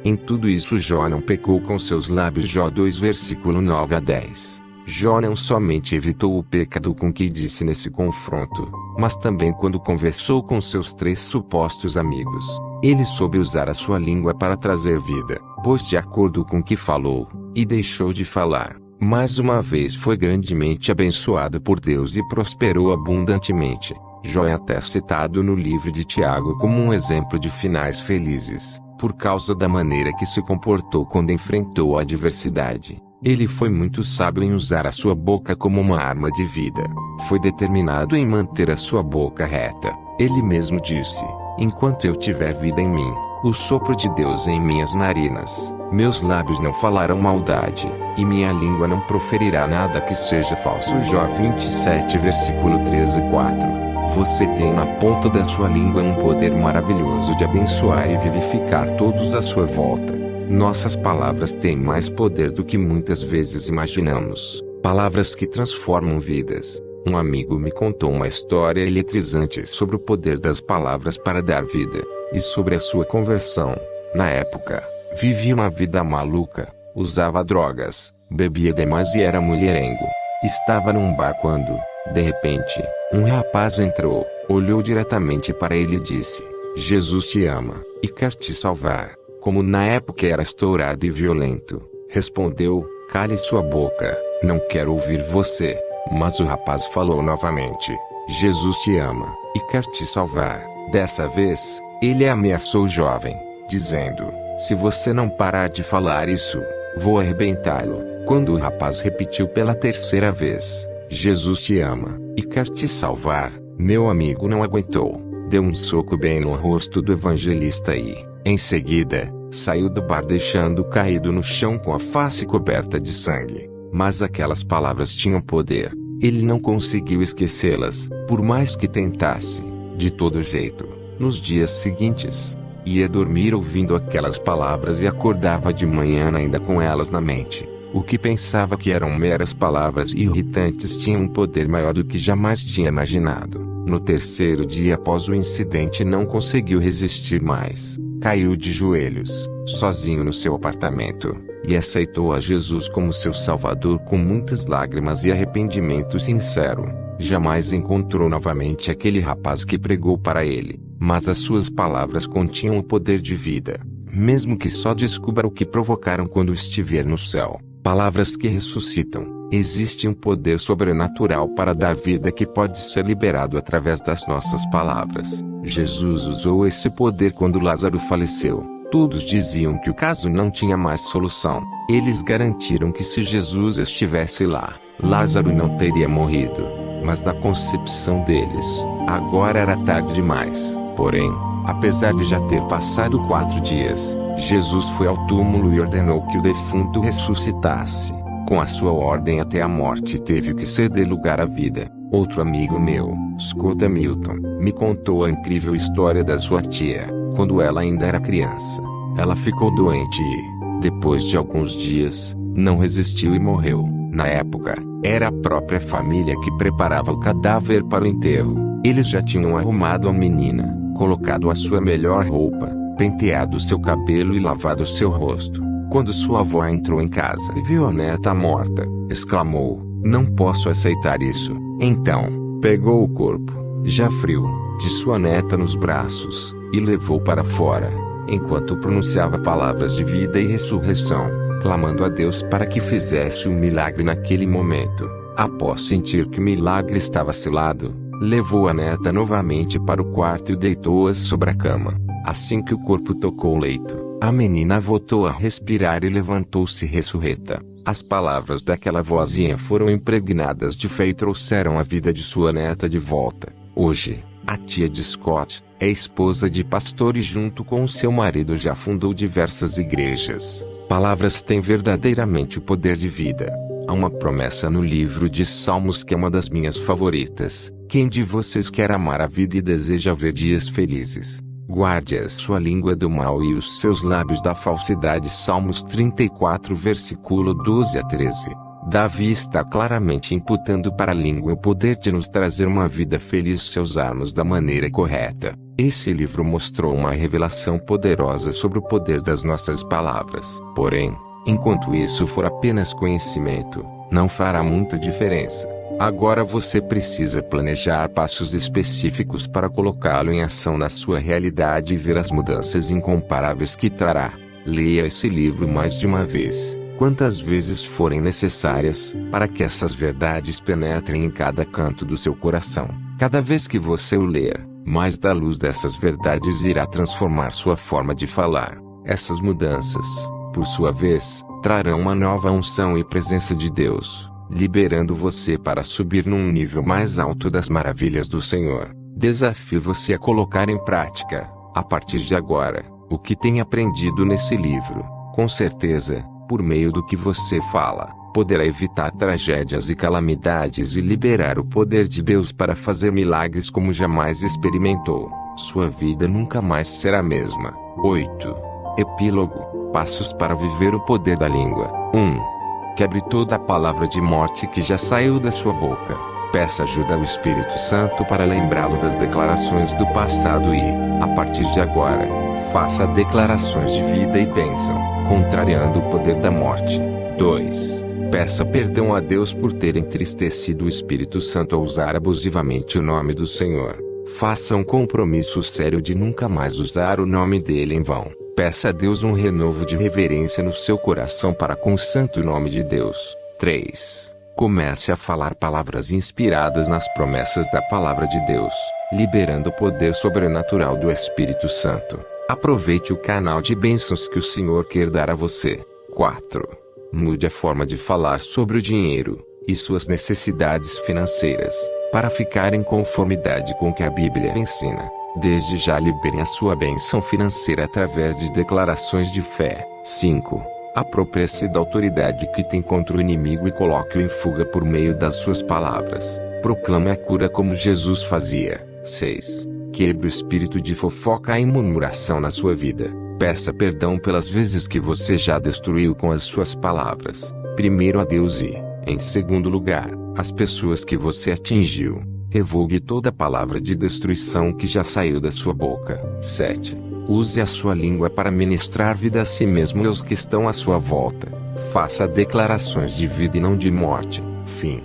Em tudo isso Jó não pecou com seus lábios. Jó 2 versículo 9 a 10. Jó não somente evitou o pecado com que disse nesse confronto, mas também quando conversou com seus 3 supostos amigos. Ele soube usar a sua língua para trazer vida, pois de acordo com o que falou, e deixou de falar, mais uma vez foi grandemente abençoado por Deus e prosperou abundantemente. Jó é até citado no livro de Tiago como um exemplo de finais felizes, por causa da maneira que se comportou quando enfrentou a adversidade. Ele foi muito sábio em usar a sua boca como uma arma de vida. Foi determinado em manter a sua boca reta. Ele mesmo disse: enquanto eu tiver vida em mim, o sopro de Deus em minhas narinas, meus lábios não falarão maldade, e minha língua não proferirá nada que seja falso. Jó 27 versículo 13 e 4. Você tem na ponta da sua língua um poder maravilhoso de abençoar e vivificar todos à sua volta. Nossas palavras têm mais poder do que muitas vezes imaginamos. Palavras que transformam vidas. Um amigo me contou uma história eletrizante sobre o poder das palavras para dar vida, e sobre a sua conversão. Na época, vivia uma vida maluca, usava drogas, bebia demais e era mulherengo. Estava num bar quando, de repente, um rapaz entrou, olhou diretamente para ele e disse: Jesus te ama, e quer te salvar. Como na época era estourado e violento, respondeu: cale sua boca, não quero ouvir você. Mas o rapaz falou novamente: Jesus te ama, e quer te salvar. Dessa vez, ele ameaçou o jovem, dizendo: se você não parar de falar isso, vou arrebentá-lo. Quando o rapaz repetiu pela terceira vez: Jesus te ama, e quer te salvar, meu amigo não aguentou. Deu um soco bem no rosto do evangelista e, em seguida, saiu do bar deixando caído no chão com a face coberta de sangue. Mas aquelas palavras tinham poder. Ele não conseguiu esquecê-las, por mais que tentasse. De todo jeito, nos dias seguintes, ia dormir ouvindo aquelas palavras e acordava de manhã ainda com elas na mente. O que pensava que eram meras palavras irritantes tinha um poder maior do que jamais tinha imaginado. No terceiro dia após o incidente não conseguiu resistir mais. Caiu de joelhos, sozinho no seu apartamento, e aceitou a Jesus como seu Salvador com muitas lágrimas e arrependimento sincero. Jamais encontrou novamente aquele rapaz que pregou para ele, mas as suas palavras continham o poder de vida, mesmo que só descubra o que provocaram quando estiver no céu. Palavras que ressuscitam. Existe um poder sobrenatural para dar vida que pode ser liberado através das nossas palavras. Jesus usou esse poder quando Lázaro faleceu. Todos diziam que o caso não tinha mais solução. Eles garantiram que se Jesus estivesse lá, Lázaro não teria morrido. Mas na concepção deles, agora era tarde demais. Porém, apesar de já ter passado 4 dias, Jesus foi ao túmulo e ordenou que o defunto ressuscitasse. Com a sua ordem até a morte teve que ceder lugar à vida. Outro amigo meu, Scott Hamilton, me contou a incrível história da sua tia. Quando ela ainda era criança, ela ficou doente e, depois de alguns dias, não resistiu e morreu. Na época, era a própria família que preparava o cadáver para o enterro. Eles já tinham arrumado a menina, colocado a sua melhor roupa, penteado seu cabelo e lavado seu rosto. Quando sua avó entrou em casa e viu a neta morta, exclamou: não posso aceitar isso. Então, pegou o corpo, já frio, de sua neta nos braços, e levou para fora, enquanto pronunciava palavras de vida e ressurreição, clamando a Deus para que fizesse um milagre naquele momento. Após sentir que o milagre estava selado, levou a neta novamente para o quarto e deitou-a sobre a cama. Assim que o corpo tocou o leito, a menina voltou a respirar e levantou-se ressurreta. As palavras daquela vozinha foram impregnadas de fé e trouxeram a vida de sua neta de volta. Hoje, a tia de Scott é esposa de pastor e junto com seu marido já fundou diversas igrejas. Palavras têm verdadeiramente o poder de vida. Há uma promessa no livro de Salmos que é uma das minhas favoritas. Quem de vocês quer amar a vida e deseja ver dias felizes? Guarde a sua língua do mal e os seus lábios da falsidade. Salmos 34 versículo 12 a 13. Davi está claramente imputando para a língua o poder de nos trazer uma vida feliz se usarmos da maneira correta. Esse livro mostrou uma revelação poderosa sobre o poder das nossas palavras. Porém, enquanto isso for apenas conhecimento, não fará muita diferença. Agora você precisa planejar passos específicos para colocá-lo em ação na sua realidade e ver as mudanças incomparáveis que trará. Leia esse livro mais de uma vez, quantas vezes forem necessárias, para que essas verdades penetrem em cada canto do seu coração. Cada vez que você o ler, mais da luz dessas verdades irá transformar sua forma de falar. Essas mudanças, por sua vez, trarão uma nova unção e presença de Deus, liberando você para subir num nível mais alto das maravilhas do Senhor. Desafio você a colocar em prática, a partir de agora, o que tem aprendido nesse livro. Com certeza, por meio do que você fala, poderá evitar tragédias e calamidades e liberar o poder de Deus para fazer milagres como jamais experimentou. Sua vida nunca mais será a mesma. 8. Epílogo. Passos para viver o poder da língua. 1. Quebre toda a palavra de morte que já saiu da sua boca. Peça ajuda ao Espírito Santo para lembrá-lo das declarações do passado e, a partir de agora, faça declarações de vida e bênção, contrariando o poder da morte. 2. Peça perdão a Deus por ter entristecido o Espírito Santo ao usar abusivamente o nome do Senhor. Faça um compromisso sério de nunca mais usar o nome dele em vão. Peça a Deus um renovo de reverência no seu coração para com o santo nome de Deus. 3. Comece a falar palavras inspiradas nas promessas da palavra de Deus, liberando o poder sobrenatural do Espírito Santo. Aproveite o canal de bênçãos que o Senhor quer dar a você. 4. Mude a forma de falar sobre o dinheiro e suas necessidades financeiras, para ficar em conformidade com o que a Bíblia ensina. Desde já libere a sua bênção financeira através de declarações de fé. 5. Aproprie-se da autoridade que tem contra o inimigo e coloque-o em fuga por meio das suas palavras. Proclame a cura como Jesus fazia. 6. Quebre o espírito de fofoca e murmuração na sua vida. Peça perdão pelas vezes que você já destruiu com as suas palavras. Primeiro a Deus e, em segundo lugar, as pessoas que você atingiu. Revogue toda palavra de destruição que já saiu da sua boca. 7. Use a sua língua para ministrar vida a si mesmo e aos que estão à sua volta. Faça declarações de vida e não de morte. Fim.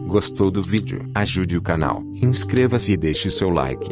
Gostou do vídeo? Ajude o canal, inscreva-se e deixe seu like.